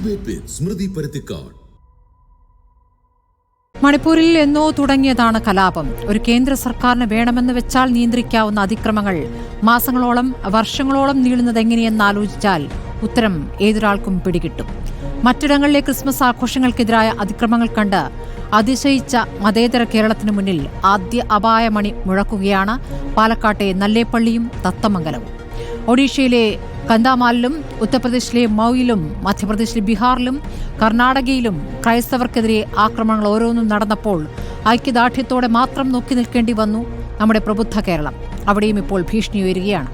Debate വിത്ത് സ്മൃതി പരുത്തിക്കാട്. മണിപ്പൂരിൽ എന്നോ തുടങ്ങിയതാണ് കലാപം. ഒരു കേന്ദ്ര സർക്കാരിന് വേണമെന്ന് വെച്ചാൽ നിയന്ത്രിക്കാവുന്ന അതിക്രമങ്ങൾ മാസങ്ങളോളം വർഷങ്ങളോളം നീളുന്നത് എങ്ങനെയെന്നാലോചിച്ചാൽ ഉത്തരം ഏതൊരാൾക്കും പിടികിട്ടും. മറ്റിടങ്ങളിലെ ക്രിസ്മസ് ആഘോഷങ്ങൾക്കെതിരായ അതിക്രമങ്ങൾ കണ്ട് അതിശയിച്ച മതേതര കേരളത്തിനു മുന്നിൽ ആദ്യ അപായമണി മുഴക്കുകയാണ് പാലക്കാട്ടെ നല്ലേപ്പള്ളിയും തത്തമംഗലവും. ഒഡീഷയിലെ കന്ധാമാലിലും ഉത്തർപ്രദേശിലെ മൌയിലും മധ്യപ്രദേശിലെ ബീഹാറിലും കർണാടകയിലും ക്രൈസ്തവർക്കെതിരെ ആക്രമണങ്ങൾ ഓരോന്നും നടന്നപ്പോൾ ഐക്യദാർഢ്യത്തോടെ മാത്രം നോക്കി നിൽക്കേണ്ടി വന്നു നമ്മുടെ പ്രബുദ്ധ കേരളം. അവിടെയും ഇപ്പോൾ ഭീഷണി ഉയരുകയാണ്.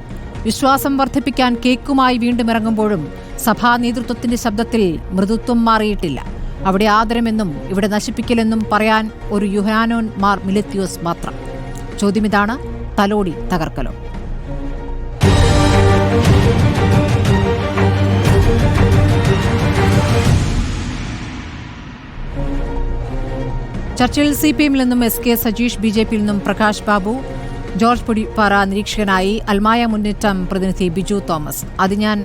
വിശ്വാസം വർദ്ധിപ്പിക്കാൻ കേക്കുമായി വീണ്ടും ഇറങ്ങുമ്പോഴും സഭാ നേതൃത്വത്തിന്റെ ശബ്ദത്തിൽ മൃദുത്വം മാറിയിട്ടില്ല. അവിടെ ആദരമെന്നും ഇവിടെ നശിപ്പിക്കലെന്നും പറയാൻ ഒരു യുഹാനോൻ മാർ മിലിത്യോസ് മാത്രം. ചോദ്യമിതാണ്, തലോടി തകർക്കലോ? ചർച്ചയിൽ CPM-ൽ നിന്നും SK സജീഷ്, BJP-ൽ നിന്നും പ്രകാശ് ബാബു, ജോർജ് പുടിപ്പാറ നിരീക്ഷകനായി, അൽമായ മുന്നേറ്റം പ്രതിനിധി ബിജു തോമസ്. അത് ഞാൻ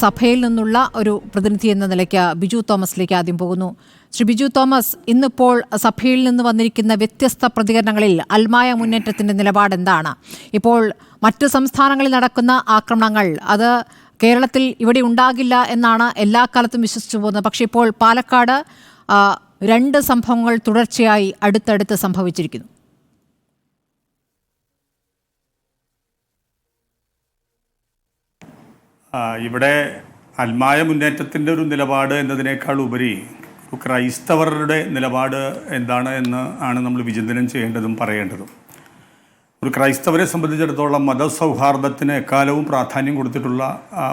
സഭയിൽ നിന്നുള്ള ഒരു പ്രതിനിധി എന്ന നിലയ്ക്ക് ബിജു തോമസിലേക്ക് ആദ്യം പോകുന്നു. ശ്രീ ബിജു തോമസ്, ഇന്നിപ്പോൾ സഭയിൽ നിന്ന് വന്നിരിക്കുന്ന വ്യത്യസ്ത പ്രതികരണങ്ങളിൽ അൽമായ മുന്നേറ്റത്തിന്റെ നിലപാട് എന്താണ്? ഇപ്പോൾ മറ്റ് സംസ്ഥാനങ്ങളിൽ നടക്കുന്ന ആക്രമണങ്ങൾ അത് കേരളത്തിൽ ഇവിടെ ഉണ്ടാകില്ല എന്നാണ് എല്ലാ കാലത്തും വിശ്വസിച്ചു പോകുന്നത്. പക്ഷേ ഇപ്പോൾ പാലക്കാട് രണ്ട് സംഭവങ്ങൾ തുടർച്ചയായി അടുത്തടുത്ത് സംഭവിച്ചിരിക്കുന്നു. ഇവിടെ അൽമായ മുന്നേറ്റത്തിൻ്റെ ഒരു നിലപാട് എന്നതിനേക്കാൾ ഉപരി ക്രൈസ്തവരുടെ നിലപാട് എന്താണ് എന്ന് ആണ് നമ്മൾ വിചിന്തനം ചെയ്യേണ്ടതും പറയേണ്ടതും. ഒരു ക്രൈസ്തവരെ സംബന്ധിച്ചിടത്തോളം മതസൗഹാർദ്ദത്തിന് എക്കാലവും പ്രാധാന്യം കൊടുത്തിട്ടുള്ള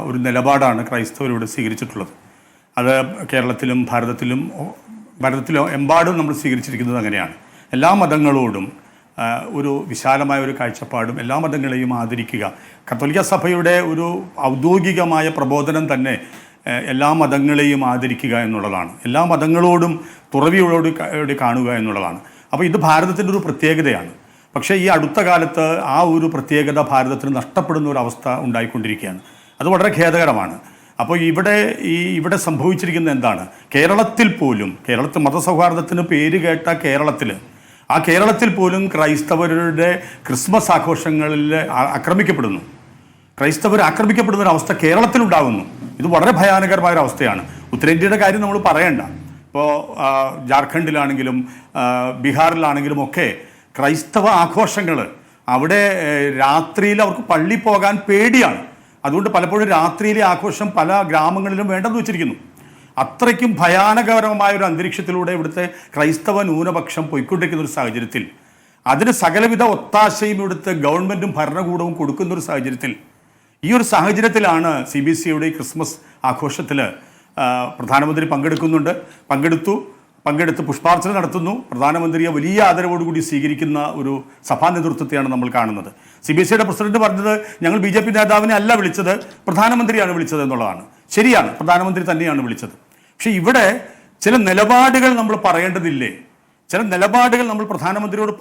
ഒരു നിലപാടാണ് ക്രൈസ്തവരോട് സ്വീകരിച്ചിട്ടുള്ളത്. അത് കേരളത്തിലും ഭാരതത്തിലും എമ്പാടും നമ്മൾ സ്വീകരിച്ചിരിക്കുന്നത് അങ്ങനെയാണ്. എല്ലാ മതങ്ങളോടും ഒരു വിശാലമായ ഒരു കാഴ്ചപ്പാടും എല്ലാ മതങ്ങളെയും ആദരിക്കുക. കത്തോലിക്ക സഭയുടെ ഒരു ഔദ്യോഗികമായ പ്രബോധനം തന്നെ എല്ലാ മതങ്ങളെയും ആദരിക്കുക എന്നുള്ളതാണ്. എല്ലാ മതങ്ങളോടും തുറവിയോട് കാണുക എന്നുള്ളതാണ്. അപ്പോൾ ഇത് ഭാരതത്തിൻ്റെ ഒരു പ്രത്യേകതയാണ്. പക്ഷേ ഈ അടുത്ത കാലത്ത് ആ ഒരു പ്രത്യേകത ഭാരതത്തിന് നഷ്ടപ്പെടുന്ന ഒരു അവസ്ഥ ഉണ്ടായിക്കൊണ്ടിരിക്കുകയാണ്. അത് വളരെ ഖേദകരമാണ്. അപ്പോൾ ഇവിടെ സംഭവിച്ചിരിക്കുന്നത് എന്താണ്? കേരളത്തിൽ മതസൗഹാർദ്ദത്തിന് പേര് കേട്ട കേരളത്തിൽ പോലും ക്രൈസ്തവരുടെ ക്രിസ്മസ് ആഘോഷങ്ങളിൽ ആക്രമിക്കപ്പെടുന്നു. ക്രൈസ്തവർ ആക്രമിക്കപ്പെടുന്ന ഒരു അവസ്ഥ കേരളത്തിലുണ്ടാകുന്നു. ഇത് വളരെ ഭയാനകരമായൊരു അവസ്ഥയാണ്. ഉത്തരേന്ത്യയുടെ കാര്യം നമ്മൾ പറയണ്ട. ഇപ്പോൾ ജാർഖണ്ഡിലാണെങ്കിലും ബീഹാറിലാണെങ്കിലും ഒക്കെ ക്രൈസ്തവ ആഘോഷങ്ങൾ അവിടെ രാത്രിയിൽ അവർക്ക് പള്ളി പോകാൻ പേടിയാണ്. അതുകൊണ്ട് പലപ്പോഴും രാത്രിയിലെ ആഘോഷം പല ഗ്രാമങ്ങളിലും വേണ്ടെന്ന് വെച്ചിരിക്കുന്നു. അത്രയ്ക്കും ഭയാനകരമായ ഒരു അന്തരീക്ഷത്തിലൂടെ ഇവിടുത്തെ ക്രൈസ്തവ ന്യൂനപക്ഷം പോയിക്കൊണ്ടിരിക്കുന്ന ഒരു സാഹചര്യത്തിൽ അതിന് സകലവിധ ഒത്താശയും ഇവിടുത്തെ ഗവൺമെൻറ്റും ഭരണകൂടവും കൊടുക്കുന്ന ഒരു സാഹചര്യത്തിൽ ഈ ഒരു സാഹചര്യത്തിലാണ് CBSEയുടെ ക്രിസ്മസ് ആഘോഷത്തിൽ പ്രധാനമന്ത്രി പങ്കെടുത്ത് പുഷ്പാർച്ചന നടത്തുന്നു. പ്രധാനമന്ത്രിയെ വലിയ ആദരവോടുകൂടി സ്വീകരിക്കുന്ന ഒരു സഭാ നേതൃത്വത്തെയാണ് നമ്മൾ കാണുന്നത്. CBSEയുടെ പ്രസിഡന്റ് പറഞ്ഞത് ഞങ്ങൾ BJP നേതാവിനെ അല്ല വിളിച്ചത്, പ്രധാനമന്ത്രിയാണ് വിളിച്ചത് എന്നുള്ളതാണ്. ശരിയാണ്, പ്രധാനമന്ത്രി തന്നെയാണ് വിളിച്ചത്. പക്ഷെ ഇവിടെ ചില നിലപാടുകൾ നമ്മൾ പറയേണ്ടതില്ലേ? ചില നിലപാടുകൾ നമ്മൾ പ്രധാനമന്ത്രിയോട്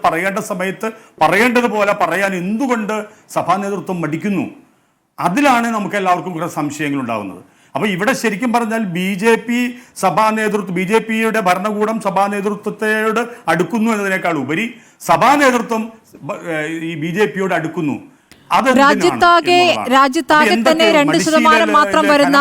പറയേണ്ട സമയത്ത് പറയേണ്ടതുപോലെ പറയാൻ എന്തുകൊണ്ട് സഭാ നേതൃത്വം മടിക്കുന്നു? അതിലാണ് നമുക്ക് എല്ലാവർക്കും കുറേ സംശയങ്ങൾ ഉണ്ടാകുന്നത്. അപ്പോൾ ഇവിടെ ശരിക്കും പറഞ്ഞാൽ BJPയുടെ ഭരണകൂടം സഭാ നേതൃത്വത്തോട് അടുക്കുന്നു എന്നതിനേക്കാൾ ഉപരി സഭാ നേതൃത്വം ഈ BJPയോട് അടുക്കുന്നു. രാജ്യത്താകെ തന്നെ 2% മാത്രം വരുന്ന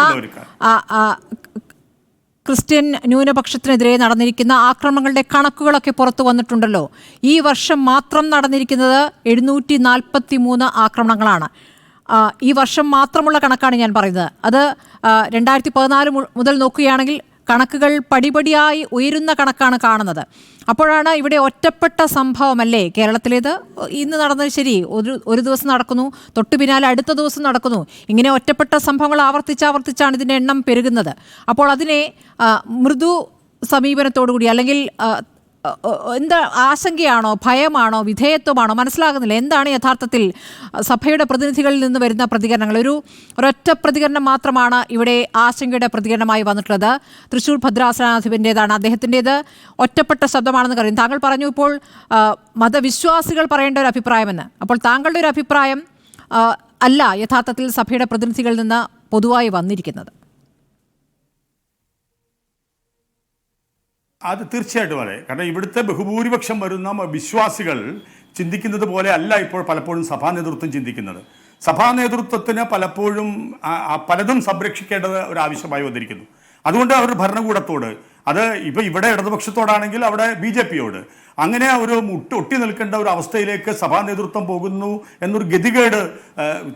ക്രിസ്ത്യൻ ന്യൂനപക്ഷത്തിനെതിരെ നടന്നിരിക്കുന്ന ആക്രമണങ്ങളുടെ കണക്കുകളൊക്കെ പുറത്തു വന്നിട്ടുണ്ടല്ലോ. ഈ വർഷം മാത്രം നടന്നിരിക്കുന്നത് 743 ആക്രമണങ്ങളാണ്. ഈ വർഷം മാത്രമുള്ള കണക്കാണ് ഞാൻ പറയുന്നത്. അത് 2014 മുതൽ നോക്കുകയാണെങ്കിൽ കണക്കുകൾ പടിപടിയായി ഉയരുന്ന കണക്കാണ് കാണുന്നത്. അപ്പോഴാണ് ഇവിടെ ഒറ്റപ്പെട്ട സംഭവമല്ലേ കേരളത്തിലേത്? ഇന്ന് നടന്നത് ശരി, ഒരു ദിവസം നടക്കുന്നു, തൊട്ടു പിന്നാലെ അടുത്ത ദിവസം നടക്കുന്നു. ഇങ്ങനെ ഒറ്റപ്പെട്ട സംഭവങ്ങൾ ആവർത്തിച്ചാണ് ഇതിൻ്റെ എണ്ണം പെരുകുന്നത്. അപ്പോൾ അതിനെ മൃദു സമീപനത്തോടുകൂടി അല്ലെങ്കിൽ എന്താ ആശങ്കയാണോ, ഭയമാണോ, വിധേയത്വമാണോ? മനസ്സിലാകുന്നില്ല. എന്താണ് യഥാർത്ഥത്തിൽ സഭയുടെ പ്രതിനിധികളിൽ നിന്ന് വരുന്ന പ്രതികരണങ്ങൾ? ഒരൊറ്റ പ്രതികരണം മാത്രമാണ് ഇവിടെ ആശങ്കയുടെ പ്രതികരണമായി വന്നിട്ടുള്ളത്. തൃശ്ശൂർ ഭദ്രാസനാധിപൻ്റേതാണ്. അദ്ദേഹത്തിൻ്റേത് ഒറ്റപ്പെട്ട ശബ്ദമാണെന്ന് പറയും. താങ്കൾ പറഞ്ഞു ഇപ്പോൾ മതവിശ്വാസികൾ പറയേണ്ട ഒരു അഭിപ്രായമെന്ന്. അപ്പോൾ താങ്കളുടെ ഒരു അഭിപ്രായം അല്ല യഥാർത്ഥത്തിൽ സഭയുടെ പ്രതിനിധികളിൽ നിന്ന് പൊതുവായി വന്നിരിക്കുന്നത്? അത് തീർച്ചയായിട്ടും അതെ. കാരണം ഇവിടുത്തെ ബഹുഭൂരിപക്ഷം വരുന്ന വിശ്വാസികൾ ചിന്തിക്കുന്നത് പോലെ അല്ല ഇപ്പോൾ പലപ്പോഴും സഭാ നേതൃത്വം ചിന്തിക്കുന്നത്. സഭാ നേതൃത്വത്തിന് പലപ്പോഴും പലതും സംരക്ഷിക്കേണ്ടത് ഒരു ആവശ്യമായി വന്നിരിക്കുന്നു. അതുകൊണ്ട് അവർ ഭരണകൂടത്തോട്, അത് ഇപ്പോൾ ഇവിടെ ഇടതുപക്ഷത്തോടാണെങ്കിൽ അവിടെ BJPയോട്, അങ്ങനെ ഒരു ഒട്ടി നിൽക്കേണ്ട ഒരു അവസ്ഥയിലേക്ക് സഭാ നേതൃത്വം പോകുന്നു എന്നൊരു ഗതികേട്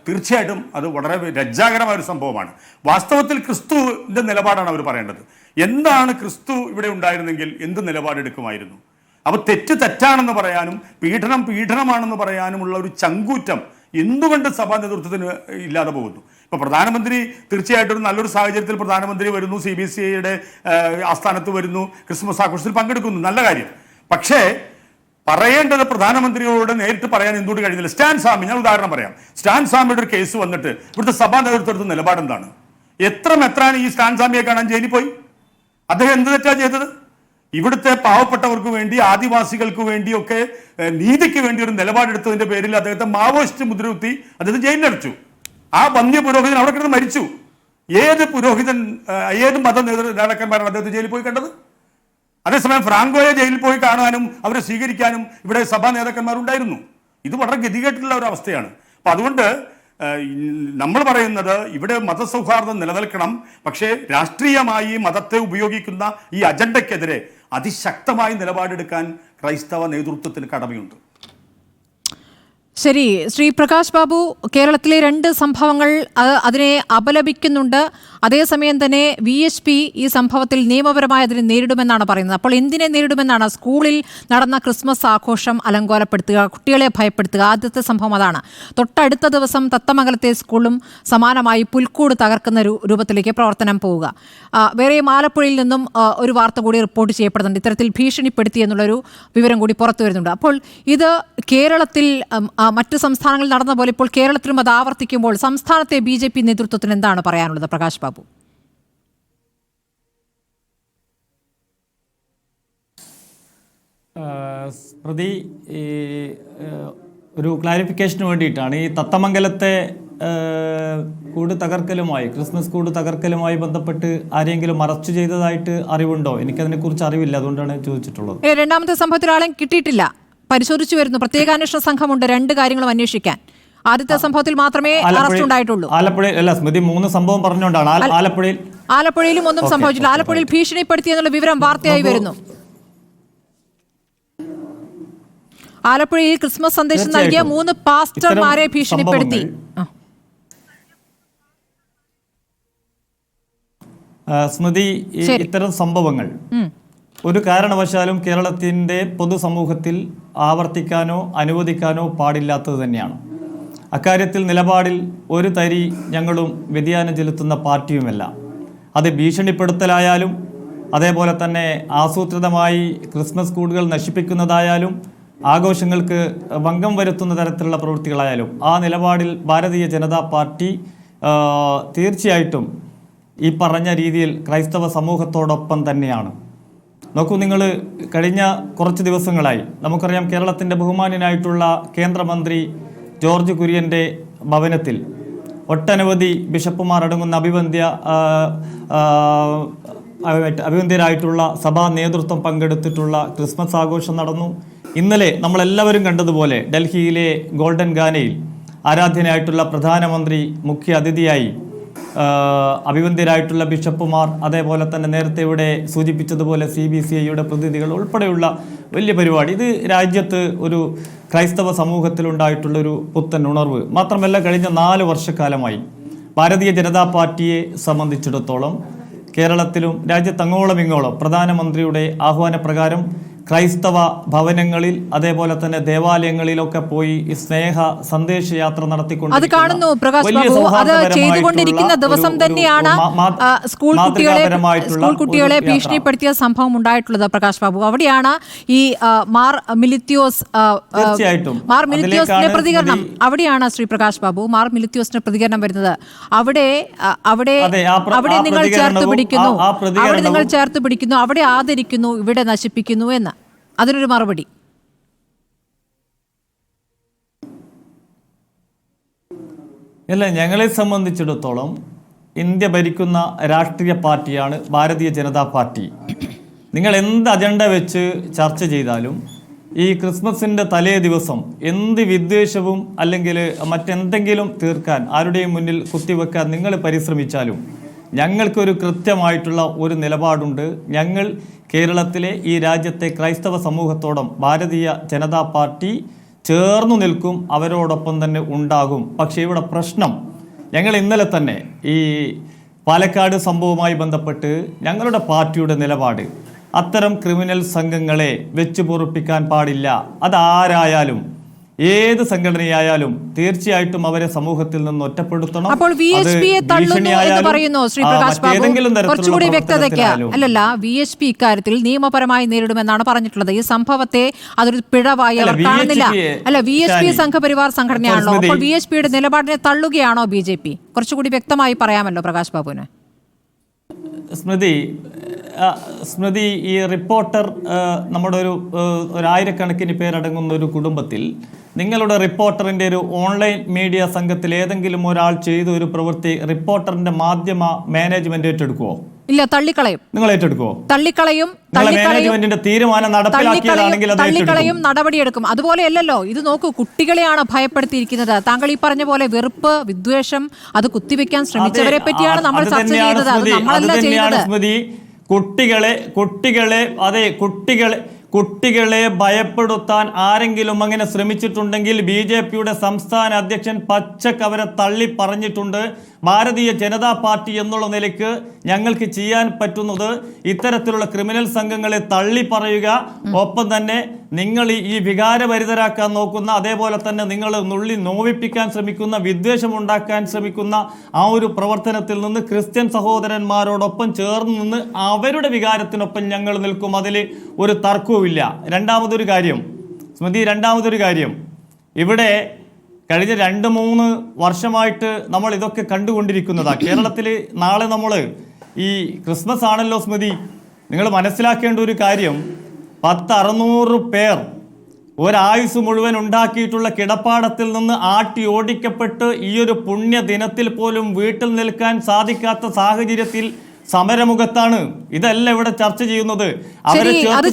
തീർച്ചയായിട്ടും അത് വളരെ ലജ്ജാകരമായ ഒരു സംഭവമാണ്. വാസ്തവത്തിൽ ക്രിസ്തുവിൻ്റെ നിലപാടാണ് അവർ പറയേണ്ടത്. എന്താണ് ക്രിസ്തു ഇവിടെ ഉണ്ടായിരുന്നെങ്കിൽ എന്ത് നിലപാടെടുക്കുമായിരുന്നു? അപ്പോൾ തെറ്റാണെന്ന് പറയാനും പീഡനമാണെന്ന് പറയാനുമുള്ള ഒരു ചങ്കൂറ്റം എന്തുകൊണ്ട് സഭാ നേതൃത്വത്തിന് ഇല്ലാതെ പോകുന്നു? ഇപ്പോൾ പ്രധാനമന്ത്രി തീർച്ചയായിട്ടും നല്ലൊരു സാഹചര്യത്തിൽ പ്രധാനമന്ത്രി വരുന്നു, CBCIയുടെ ആസ്ഥാനത്ത് വരുന്നു, ക്രിസ്മസ് ആഘോഷത്തിൽ പങ്കെടുക്കുന്നു, നല്ല കാര്യം. പക്ഷേ പറയേണ്ടത് പ്രധാനമന്ത്രിയോട് നേരിട്ട് പറയാൻ എന്തുകൊണ്ട് കഴിയുന്നില്ല? സ്റ്റാൻ സ്വാമി, ഞാൻ ഉദാഹരണം പറയാം. സ്റ്റാൻ സ്വാമിയുടെ ഒരു കേസ് വന്നിട്ട് ഇവിടുത്തെ സഭാ നേതൃത്വത്തിന്റെ നിലപാടെന്താണ്? എത്ര മെത്രാൻ ഈ സ്റ്റാൻ സ്വാമിയെ കാണാൻ ജയിലിൽ പോയി? അദ്ദേഹം എന്ത് തെറ്റാ ചെയ്തത്? ഇവിടുത്തെ പാവപ്പെട്ടവർക്ക് വേണ്ടി, ആദിവാസികൾക്ക് വേണ്ടിയൊക്കെ നീതിക്ക് വേണ്ടി ഒരു നിലപാടെടുത്തതിന്റെ പേരിൽ അദ്ദേഹത്തെ മാവോയിസ്റ്റ് മുദ്രകുത്തി അദ്ദേഹം ജയിലിലടച്ചു. ആ വന്യ പുരോഹിതൻ അവിടെ കിടന്ന് മരിച്ചു. ഏത് മത നേതാക്കന്മാരാണ് അദ്ദേഹത്തെ ജയിലിൽ പോയി കണ്ടത്? അതേസമയം ഫ്രാങ്കോയെ ജയിലിൽ പോയി കാണാനും അവരെ സ്വീകരിക്കാനും ഇവിടെ സഭാ നേതാക്കന്മാരുണ്ടായിരുന്നു. ഇത് വളരെ ഗതികെട്ടുള്ള ഒരു അവസ്ഥയാണ്. അപ്പം അതുകൊണ്ട് നമ്മൾ പറയുന്നത് ഇവിടെ മതസൗഹാർദ്ദം നിലനിൽക്കണം. പക്ഷേ രാഷ്ട്രീയമായി മതത്തെ ഉപയോഗിക്കുന്ന ഈ അജണ്ടയ്ക്കെതിരെ അതിശക്തമായി നിലപാടെടുക്കാൻ ക്രൈസ്തവ നേതൃത്വത്തിന് കടമയുണ്ട്. ശരി, ശ്രീ പ്രകാശ് ബാബു, കേരളത്തിലെ 2 സംഭവങ്ങൾ അതിനെ അപലപിക്കുന്നുണ്ട്. അതേസമയം തന്നെ VHP ഈ സംഭവത്തിൽ നിയമപരമായി അതിനെ നേരിടുമെന്നാണ് പറയുന്നത്. അപ്പോൾ എന്തിനെ നേരിടുമെന്നാണ്? സ്കൂളിൽ നടന്ന ക്രിസ്മസ് ആഘോഷം അലങ്കോലപ്പെടുത്തുക, കുട്ടികളെ ഭയപ്പെടുത്തുക, ആദ്യത്തെ സംഭവം അതാണ്. തൊട്ടടുത്ത ദിവസം തത്തമംഗലത്തെ സ്കൂളും സമാനമായി പുൽക്കൂട് തകർക്കുന്ന രൂപത്തിലേക്ക് പ്രവർത്തനം പോവുക. വേറെയും ആലപ്പുഴയിൽ നിന്നും ഒരു വാർത്ത കൂടി റിപ്പോർട്ട് ചെയ്യപ്പെടുന്നുണ്ട്. ഇത്തരത്തിൽ ഭീഷണിപ്പെടുത്തി എന്നുള്ളൊരു വിവരം കൂടി പുറത്തു വരുന്നുണ്ട്. അപ്പോൾ ഇത് കേരളത്തിൽ മറ്റ് സംസ്ഥാനങ്ങളിൽ നടന്ന പോലെ ഇപ്പോൾ കേരളത്തിലും അത് ആവർത്തിക്കുമ്പോൾ സംസ്ഥാനത്തെ BJP നേതൃത്വത്തിന് എന്താണ് പറയാനുള്ളത്, പ്രകാശ് ബാബു? പ്രതി ഒരു ക്ലാരിഫിക്കേഷന് വേണ്ടിയിട്ടാണ് ഈ തത്തമംഗലത്തെ കൂട് തകർക്കലുമായി, ക്രിസ്മസ് കൂട് തകർക്കലുമായി ബന്ധപ്പെട്ട് ആരെങ്കിലും അറസ്റ്റ് ചെയ്തതായിട്ട് അറിവുണ്ടോ? എനിക്കതിനെക്കുറിച്ച് അറിവില്ല, അതുകൊണ്ടാണ് ചോദിച്ചിട്ടുള്ളത്. രണ്ടാമത്തെ സംഭവത്തിൽ ആളെ കിട്ടിയിട്ടില്ല, പരിശോധിച്ചു വരുന്നു. പ്രത്യേക അന്വേഷണ സംഘമുണ്ട് 2 കാര്യങ്ങളും അന്വേഷിക്കാൻ. ആദ്യത്തെ സംഭവത്തിൽ മാത്രമേ അറസ്റ്റ് ഉണ്ടായിട്ടുള്ളൂ. ആലപ്പുഴയിൽ അല്ല സ്മൃതി, 3 സംഭവം പറഞ്ഞുകൊണ്ടാണ്. ആലപ്പുഴയിലും ഒന്നും സംഭവിച്ചില്ല. ആലപ്പുഴയിൽ ഭീഷണിപ്പെടുത്തി എന്നുള്ള വിവരം വാർത്തയായി വരുന്നു. ആലപ്പുഴയിൽ ക്രിസ്മസ് സന്ദേശം നൽകിയ 3 പാസ്റ്റർമാരെ ഭീഷണിപ്പെടുത്തി. സ്മൃതി, ഇത്തരം സംഭവങ്ങൾ ഒരു കാരണവശാലും കേരളത്തിൻ്റെ പൊതുസമൂഹത്തിൽ ആവർത്തിക്കാനോ അനുവദിക്കാനോ പാടില്ലാത്തത് തന്നെയാണ്. അക്കാര്യത്തിൽ നിലപാടിൽ ഒരു തരി ഞങ്ങളും വ്യതിയാനം ചെലുത്തുന്ന പാർട്ടിയുമല്ല. അത് ഭീഷണിപ്പെടുത്തലായാലും അതേപോലെ തന്നെ ആസൂത്രിതമായി ക്രിസ്മസ് കൂടുകൾ നശിപ്പിക്കുന്നതായാലും ആഘോഷങ്ങൾക്ക് ഭംഗം വരുത്തുന്ന തരത്തിലുള്ള പ്രവൃത്തികളായാലും ആ നിലപാടിൽ ഭാരതീയ ജനതാ പാർട്ടി തീർച്ചയായിട്ടും ഈ പറഞ്ഞ രീതിയിൽ ക്രൈസ്തവ സമൂഹത്തോടൊപ്പം തന്നെയാണ്. നോക്കൂ, നിങ്ങൾ കഴിഞ്ഞ കുറച്ച് ദിവസങ്ങളായി നമുക്കറിയാം കേരളത്തിൻ്റെ ബഹുമാന്യനായിട്ടുള്ള കേന്ദ്രമന്ത്രി ജോർജ് കുര്യൻ്റെ ഭവനത്തിൽ ഒട്ടനവധി ബിഷപ്പുമാർ അടങ്ങുന്ന അഭിവന്ദ്യരായിട്ടുള്ള സഭാ നേതൃത്വം പങ്കെടുത്തിട്ടുള്ള ക്രിസ്മസ് ആഘോഷം നടന്നു. ഇന്നലെ നമ്മളെല്ലാവരും കണ്ടതുപോലെ ഡൽഹിയിലെ ഗോൾഡൻ ഗാനയിൽ ആരാധ്യനായിട്ടുള്ള പ്രധാനമന്ത്രി മുഖ്യ അതിഥിയായി അഭിവന്ദ്യരായിട്ടുള്ള ബിഷപ്പുമാർ, അതേപോലെ തന്നെ നേരത്തെ ഇവിടെ സൂചിപ്പിച്ചതുപോലെ CBCIയുടെ പ്രതിനിധികൾ ഉൾപ്പെടെയുള്ള വലിയ പരിപാടി. ഇത് രാജ്യത്ത് ഒരു ക്രൈസ്തവ സമൂഹത്തിലുണ്ടായിട്ടുള്ളൊരു പുത്തൻ ഉണർവ് മാത്രമല്ല, കഴിഞ്ഞ 4 വർഷക്കാലമായി ഭാരതീയ ജനതാ പാർട്ടിയെ സംബന്ധിച്ചിടത്തോളം കേരളത്തിലും രാജ്യത്തങ്ങോളം ഇങ്ങോളം പ്രധാനമന്ത്രിയുടെ ആഹ്വാനപ്രകാരം ക്രൈസ്തവ ഭവനങ്ങളിൽ അതേപോലെ തന്നെ ദേവാലയങ്ങളിലൊക്കെ പോയി സ്നേഹ സന്ദേശയാത്ര നടത്തിക്കൊണ്ട് അത് കാണുന്നു പ്രകാശ് ബാബു. അത് ചെയ്തുകൊണ്ടിരിക്കുന്ന ദിവസം തന്നെയാണ് സ്കൂൾ കുട്ടികളെ ഭീഷണിപ്പെടുത്തിയ സംഭവം ഉണ്ടായിട്ടുള്ളത്. പ്രകാശ് ബാബു, അവിടെയാണ് ഈ മാർ മിലിത്യോസിന്റെ പ്രതികരണം. അവിടെയാണ് ശ്രീ പ്രകാശ് ബാബു, മാർ മിലിത്യോസിന്റെ പ്രതികരണം വരുന്നത്. അവിടെ നിങ്ങൾ ചേർത്ത് പിടിക്കുന്നു, അവിടെ ആദരിക്കുന്നു, ഇവിടെ നശിപ്പിക്കുന്നു എന്ന്. അതിനൊരു മറുപടി. അല്ല, ഞങ്ങളെ സംബന്ധിച്ചിടത്തോളം ഇന്ത്യ ഭരിക്കുന്ന രാഷ്ട്രീയ പാർട്ടിയാണ് ഭാരതീയ ജനതാ പാർട്ടി. നിങ്ങൾ എന്ത് അജണ്ട വെച്ച് ചർച്ച ചെയ്താലും ഈ ക്രിസ്മസിൻ്റെ തലേ ദിവസം എന്ത് വിദ്വേഷവും അല്ലെങ്കിൽ മറ്റെന്തെങ്കിലും തീർക്കാൻ ആരുടെയും മുന്നിൽ കുത്തിവെക്കാൻ നിങ്ങൾ പരിശ്രമിച്ചാലും ഞങ്ങൾക്കൊരു കൃത്യമായിട്ടുള്ള ഒരു നിലപാടുണ്ട്. ഞങ്ങൾ കേരളത്തിലെ ഈ രാജ്യത്തെ ക്രൈസ്തവ സമൂഹത്തോടും ഭാരതീയ ജനതാ പാർട്ടി ചേർന്നു നിൽക്കും, അവരോടൊപ്പം തന്നെ ഉണ്ടാകും. പക്ഷേ ഇവിടെ പ്രശ്നം, ഞങ്ങൾ ഇന്നലെ തന്നെ ഈ പാലക്കാട് സംഭവവുമായി ബന്ധപ്പെട്ട് ഞങ്ങളുടെ പാർട്ടിയുടെ നിലപാട് അത്തരം ക്രിമിനൽ സംഘങ്ങളെ വെച്ചു പൊറുപ്പിക്കാൻ പാടില്ല. അതാരായാലും ഏത് സംഘടനയായാലും തീർച്ചയായിട്ടും അവരെ സമൂഹത്തിൽ നിന്ന് ഒറ്റപ്പെടുത്തണം. അപ്പോൾ VHP തള്ളുന്നു എന്ന് പറയുന്നു ശ്രീ പ്രകാശ് ബാബു. കുറച്ചുകൂടി വ്യക്തതയ്ക്ക് അല്ലല്ല, VHP ഇക്കാര്യത്തിൽ നിയമപരമായി നേരിടുമെന്നാണ് പറഞ്ഞിട്ടുള്ളത്. ഈ സംഭവത്തെ അതൊരു പിഴവായി അവർ കാണുന്നില്ല. അല്ല, VHP സംഘപരിവാർ സംഘടനയാണല്ലോ. അപ്പോൾ VHPയുടെ നിലപാടിനെ തള്ളുകയാണോ BJP? കുറച്ചുകൂടി വ്യക്തമായി പറയാമല്ലോ പ്രകാശ് ബാബുവിന്. സ്മൃതി, ഈ റിപ്പോർട്ടർ നമ്മുടെ ഒരു ആയിരക്കണക്കിന് പേരടങ്ങുന്ന ഒരു കുടുംബത്തിൽ നിങ്ങളുടെ റിപ്പോർട്ടറിൻ്റെ ഒരു ഓൺലൈൻ മീഡിയ സംഘത്തിൽ ഏതെങ്കിലും ഒരാൾ ചെയ്ത ഒരു പ്രവൃത്തി റിപ്പോർട്ടറിന്റെ മാധ്യമ മാനേജ്മെന്റ് ഏറ്റെടുക്കുമോ? ഇല്ല, തള്ളിക്കളയും. നിങ്ങൾ ഏറ്റെടുക്കുമോ? തള്ളിക്കളയും. മാനേജ്മെന്റിന്റെ തീരുമാനം നടപ്പിലാക്കിയതാണെങ്കിൽ തള്ളിക്കളയും, നടപടിയെടുക്കും. അതുപോലെയല്ലോ ഇത് നോക്കൂ, കുട്ടികളെയാണ് ഭയപ്പെടുത്തിയിരിക്കുന്നത്. താങ്കൾ ഈ പറഞ്ഞ പോലെ വെറുപ്പ്, വിദ്വേഷം അത് കുത്തിവെക്കാൻ ശ്രമിച്ചവരെ പറ്റിയാണ് നമ്മൾ ചർച്ച ചെയ്തത്. അത് നമ്മളല്ല ചെയ്തത്. കുട്ടികളെ ഭയപ്പെടുത്താൻ ആരെങ്കിലും അങ്ങനെ ശ്രമിച്ചിട്ടുണ്ടെങ്കിൽ BJPയുടെ സംസ്ഥാന അധ്യക്ഷൻ പച്ചക്ക് അവരെ തള്ളി പറഞ്ഞിട്ടുണ്ട്. ഭാരതീയ ജനതാ പാർട്ടി എന്നുള്ള നിലയ്ക്ക് ഞങ്ങൾക്ക് ചെയ്യാൻ പറ്റുന്നത് ഇത്തരത്തിലുള്ള ക്രിമിനൽ സംഘങ്ങളെ തള്ളി പറയുക, ഒപ്പം തന്നെ നിങ്ങൾ ഈ വികാരഭരിതരാക്കാൻ നോക്കുന്ന, അതേപോലെ തന്നെ നിങ്ങൾ നുള്ളി നോവിപ്പിക്കാൻ ശ്രമിക്കുന്ന, വിദ്വേഷം ഉണ്ടാക്കാൻ ശ്രമിക്കുന്ന ആ ഒരു പ്രവർത്തനത്തിൽ നിന്ന് ക്രിസ്ത്യൻ സഹോദരന്മാരോടൊപ്പം ചേർന്ന് നിന്ന് അവരുടെ വികാരത്തിനൊപ്പം ഞങ്ങൾ നിൽക്കും. അതിൽ ഒരു തർക്കവുമില്ല. രണ്ടാമതൊരു കാര്യം, ഇവിടെ കഴിഞ്ഞ 2-3 വർഷമായിട്ട് നമ്മൾ ഇതൊക്കെ കണ്ടുകൊണ്ടിരിക്കുന്നതാണ്. കേരളത്തിൽ നാളെ നമ്മൾ ഈ ക്രിസ്മസ് ആണല്ലോ സ്മൃതി. നിങ്ങൾ മനസ്സിലാക്കേണ്ട ഒരു കാര്യം, 600 പേർ ഒരായുസ് മുഴുവൻ ഉണ്ടാക്കിയിട്ടുള്ള കിടപ്പാടത്തിൽ നിന്ന് ആട്ടി ഓടിക്കപ്പെട്ട് ഈ ഒരു പുണ്യ ദിനത്തിൽ പോലും വീട്ടിൽ നിൽക്കാൻ സാധിക്കാത്ത സാഹചര്യത്തിൽ സമരമുഖത്താണ്. ഇതല്ല ഇവിടെ ചർച്ച ചെയ്യുന്നത്. അവരെ ചേർത്ത്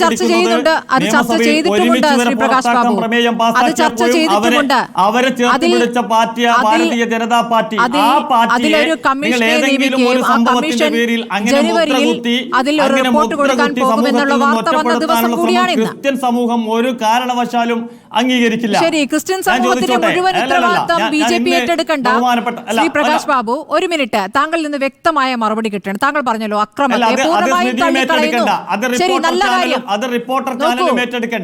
പിടിച്ച പാർട്ടിയാ ഭാരതീയ ജനതാ പാർട്ടി. ആ പാർട്ടിയെ നിങ്ങൾ ഏതെങ്കിലും ഒരു സംഭവത്തിന്റെ പേരിൽ അങ്ങനെ മുദ്രകുത്തി സമൂഹത്തിൽ നിന്ന് ഒറ്റപ്പെടുത്താനുള്ള ക്രിസ്ത്യൻ സമൂഹം ഒരു കാരണവശാലും അംഗീകരിക്കില്ല. ശരി, ക്രിസ്ത്യൻ സമൂഹത്തിന്റെ മുഴുവൻ ഉത്തരവാദിത്തം BJP ഏറ്റെടുക്കണ്ട. ശ്രീ പ്രകാശ് ബാബു, ഒരു മിനിറ്റ്, താങ്കളിൽ നിന്ന് വ്യക്തമായ മറുപടി കിട്ടണം. താങ്കൾ പറഞ്ഞല്ലോ അക്രമത്തെ പൂർണ്ണമായും തള്ളിക്കളയുന്നു. ശരി, നല്ല കാര്യം.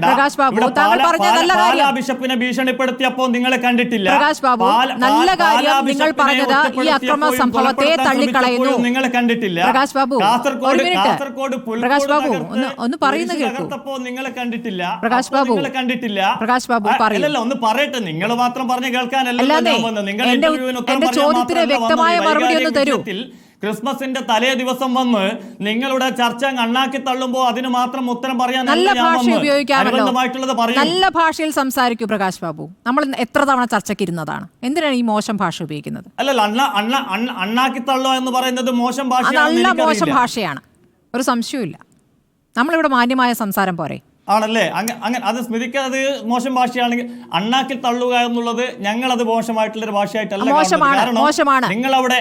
പ്രകാശ് ബാബു, താങ്കൾ പറഞ്ഞ നല്ല കാര്യം. ബിഷപ്പിനെ ഭീഷണിപ്പെടുത്തിയപ്പോൾ നിങ്ങളെ കണ്ടിട്ടില്ല. പ്രകാശ് ബാബു, നല്ല കാര്യം നിങ്ങൾ പറഞ്ഞത്. ഈ അക്രമ സംഭവത്തെ തള്ളിക്കളയുന്നു. നിങ്ങളെ കണ്ടിട്ടില്ല. പ്രകാശ് ബാബു, ഒരു മിനിറ്റ്. പ്രകാശ് ബാബു, ഒന്ന് പറയുന്ന കേൾക്കൂ. നിങ്ങളെ കണ്ടിട്ടില്ല. പ്രകാശ് ബാബു, പ്രകാശ് ബാബു പറയില്ല. ഒന്ന് പറയട്ടെ. നിങ്ങൾ മാത്രം പറഞ്ഞു കേൾക്കാനല്ല. എന്റെ ചോദ്യത്തിന് വ്യക്തമായ മറുപടി ഒന്ന് തരൂ. ക്രിസ്മസിന്റെ തലേ ദിവസം വന്ന് നിങ്ങളുടെ ചർച്ച അണ്ണാക്കി തള്ളുമ്പോൾ അതിന് മാത്രം ഉത്തരം പറയാൻ നല്ല ഭാഷ ഉപയോഗിക്കാമല്ലോ. നല്ല ഭാഷയിൽ സംസാരിക്കൂ പ്രകാശ് ബാബു. നമ്മൾ എത്ര തവണ ചർച്ചയ്ക്ക് ഇരുന്നതാണ്. എന്തിനാണ് ഈ മോശം ഭാഷ ഉപയോഗിക്കുന്നത്? അല്ലല്ല, അണ്ണാക്കി തള്ളോ എന്ന് പറയുന്നത് മോശം ഭാഷ, നല്ല മോശം ഭാഷയാണ്, ഒരു സംശയവും ഇല്ല. നമ്മളിവിടെ മാന്യമായ സംസാരം പോരെ? ആണല്ലേ? അങ്ങനെ അത് സ്മൃതിക്ക് അത് മോശം ഭാഷയാണെങ്കിൽ അണ്ണാക്കിൽ തള്ളുക എന്നുള്ളത് ഞങ്ങളത് മോശമായിട്ടുള്ളൊരു ഭാഷയായിട്ടല്ല. നിങ്ങൾ അവിടെ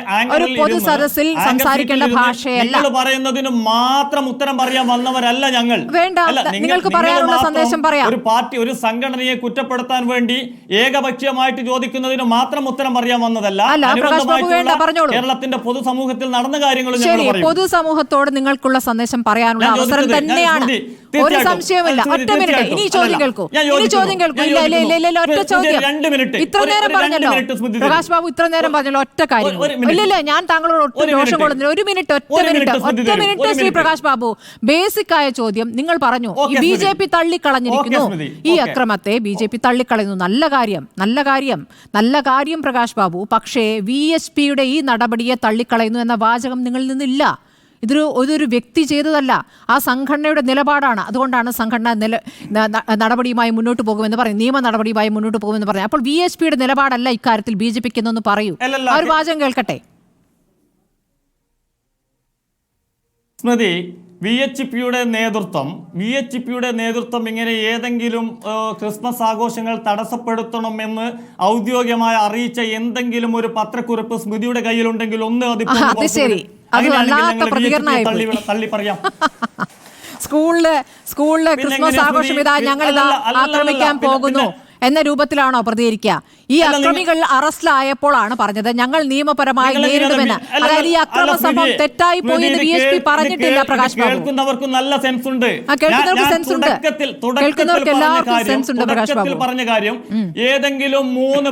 പൊതു സദസ്സിൽ സംസാരിക്കേണ്ട ഭാഷയല്ല. നിങ്ങൾ പറയുന്നതിന് മാത്രം ഉത്തരം പറയാൻ വന്നവരല്ല ഞങ്ങൾ. വേണ്ട, നിങ്ങൾക്ക് പറയാനുള്ള സന്ദേശം പറയാം. ഒരു പാർട്ടി, ഒരു സംഘടനയെ കുറ്റപ്പെടുത്താൻ വേണ്ടി ഏകപക്ഷീയമായിട്ട് ചോദിക്കുന്നതിന് മാത്രം ഉത്തരം പറയാൻ വന്നതല്ല. കേരളത്തിന്റെ പൊതുസമൂഹത്തിൽ നടന്ന കാര്യങ്ങളും ശരി, പൊതുസമൂഹത്തോട് നിങ്ങൾക്കുള്ള സന്ദേശം പറയാനുള്ള അവസരം തന്നെയാണ്, ഒരു സംശയമില്ല. ഒറ്റ മിനിറ്റ്, ഇനി ചോദ്യം കേൾക്കൂ. ഒറ്റ ചോദ്യം. ഇത്ര നേരം പറഞ്ഞല്ലോ പ്രകാശ് ബാബു, ഇത്ര നേരം പറഞ്ഞല്ലോ ഒറ്റ കാര്യം. ഇല്ലല്ലേ, ഞാൻ താങ്കളോട് ഒട്ടും ദോഷം കൊള്ളുന്നില്ല. ഒരു മിനിറ്റ്, ഒറ്റ മിനിറ്റ് ശ്രീ പ്രകാശ് ബാബു. ബേസിക് ആയ ചോദ്യം നിങ്ങൾ പറഞ്ഞു. BJP തള്ളിക്കളഞ്ഞിരിക്കുന്നു, ഈ അക്രമത്തെ BJP തള്ളിക്കളയുന്നു. നല്ല കാര്യം പ്രകാശ് ബാബു. പക്ഷേ VHPയുടെ ഈ നടപടിയെ തള്ളിക്കളയുന്നു എന്ന വാചകം നിങ്ങളിൽ നിന്നില്ല. ഇതൊരു വ്യക്തി ചെയ്തതല്ല, ആ സംഘടനയുടെ നിലപാടാണ്. അതുകൊണ്ടാണ് സംഘടന നടപടിയുമായി മുന്നോട്ട് പോകുമെന്ന് പറയും, നിയമ നടപടിയുമായി മുന്നോട്ട് പോകുമെന്ന് പറയും. അപ്പോൾ VHPയുടെ നിലപാടല്ല ഇക്കാര്യത്തിൽ BJPക്ക് എന്നൊന്ന് പറയൂ. ആ ഒരു വാചകം കേൾക്കട്ടെ. സ്മൃതി, VHPയുടെ നേതൃത്വം ഇങ്ങനെ ഏതെങ്കിലും ക്രിസ്മസ് ആഘോഷങ്ങൾ തടസ്സപ്പെടുത്തണമെന്ന് ഔദ്യോഗികമായി അറിയിച്ച എന്തെങ്കിലും ഒരു പത്രക്കുറിപ്പ് സ്മൃതിയുടെ കയ്യിലുണ്ടെങ്കിൽ ഒന്ന് തള്ളി പറയാം. സ്കൂളിലെ ക്രിസ്മസ് ആഘോഷം ഇതാ ഞങ്ങൾ ആക്രമിക്കാൻ പോകുന്നു എന്ന രൂപത്തിലാണോ പ്രതികരിക്കുക? ഈ അക്രമികൾ അറസ്റ്റിലായപ്പോഴാണ് പറഞ്ഞത് ഞങ്ങൾ നിയമപരമായി നേരിടുമെന്ന്. അതായത് ഈ അക്രമ സംഭവം തെറ്റായി പോയി എന്ന് VHP പറഞ്ഞിട്ടില്ല. പ്രകാശ് ബാബു, കേൾക്കുന്നവർക്ക് നല്ല സെൻസ് ഉണ്ട്, കേൾക്കുന്നവർക്ക് സെൻസ് ഉണ്ട്, കേൾക്കുന്നവർക്ക് എല്ലാവർക്കും സെൻസ് ഉണ്ട്. പ്രകാശ് ബാബു പറഞ്ഞ കാര്യം ഏതെങ്കിലും മൂന്ന്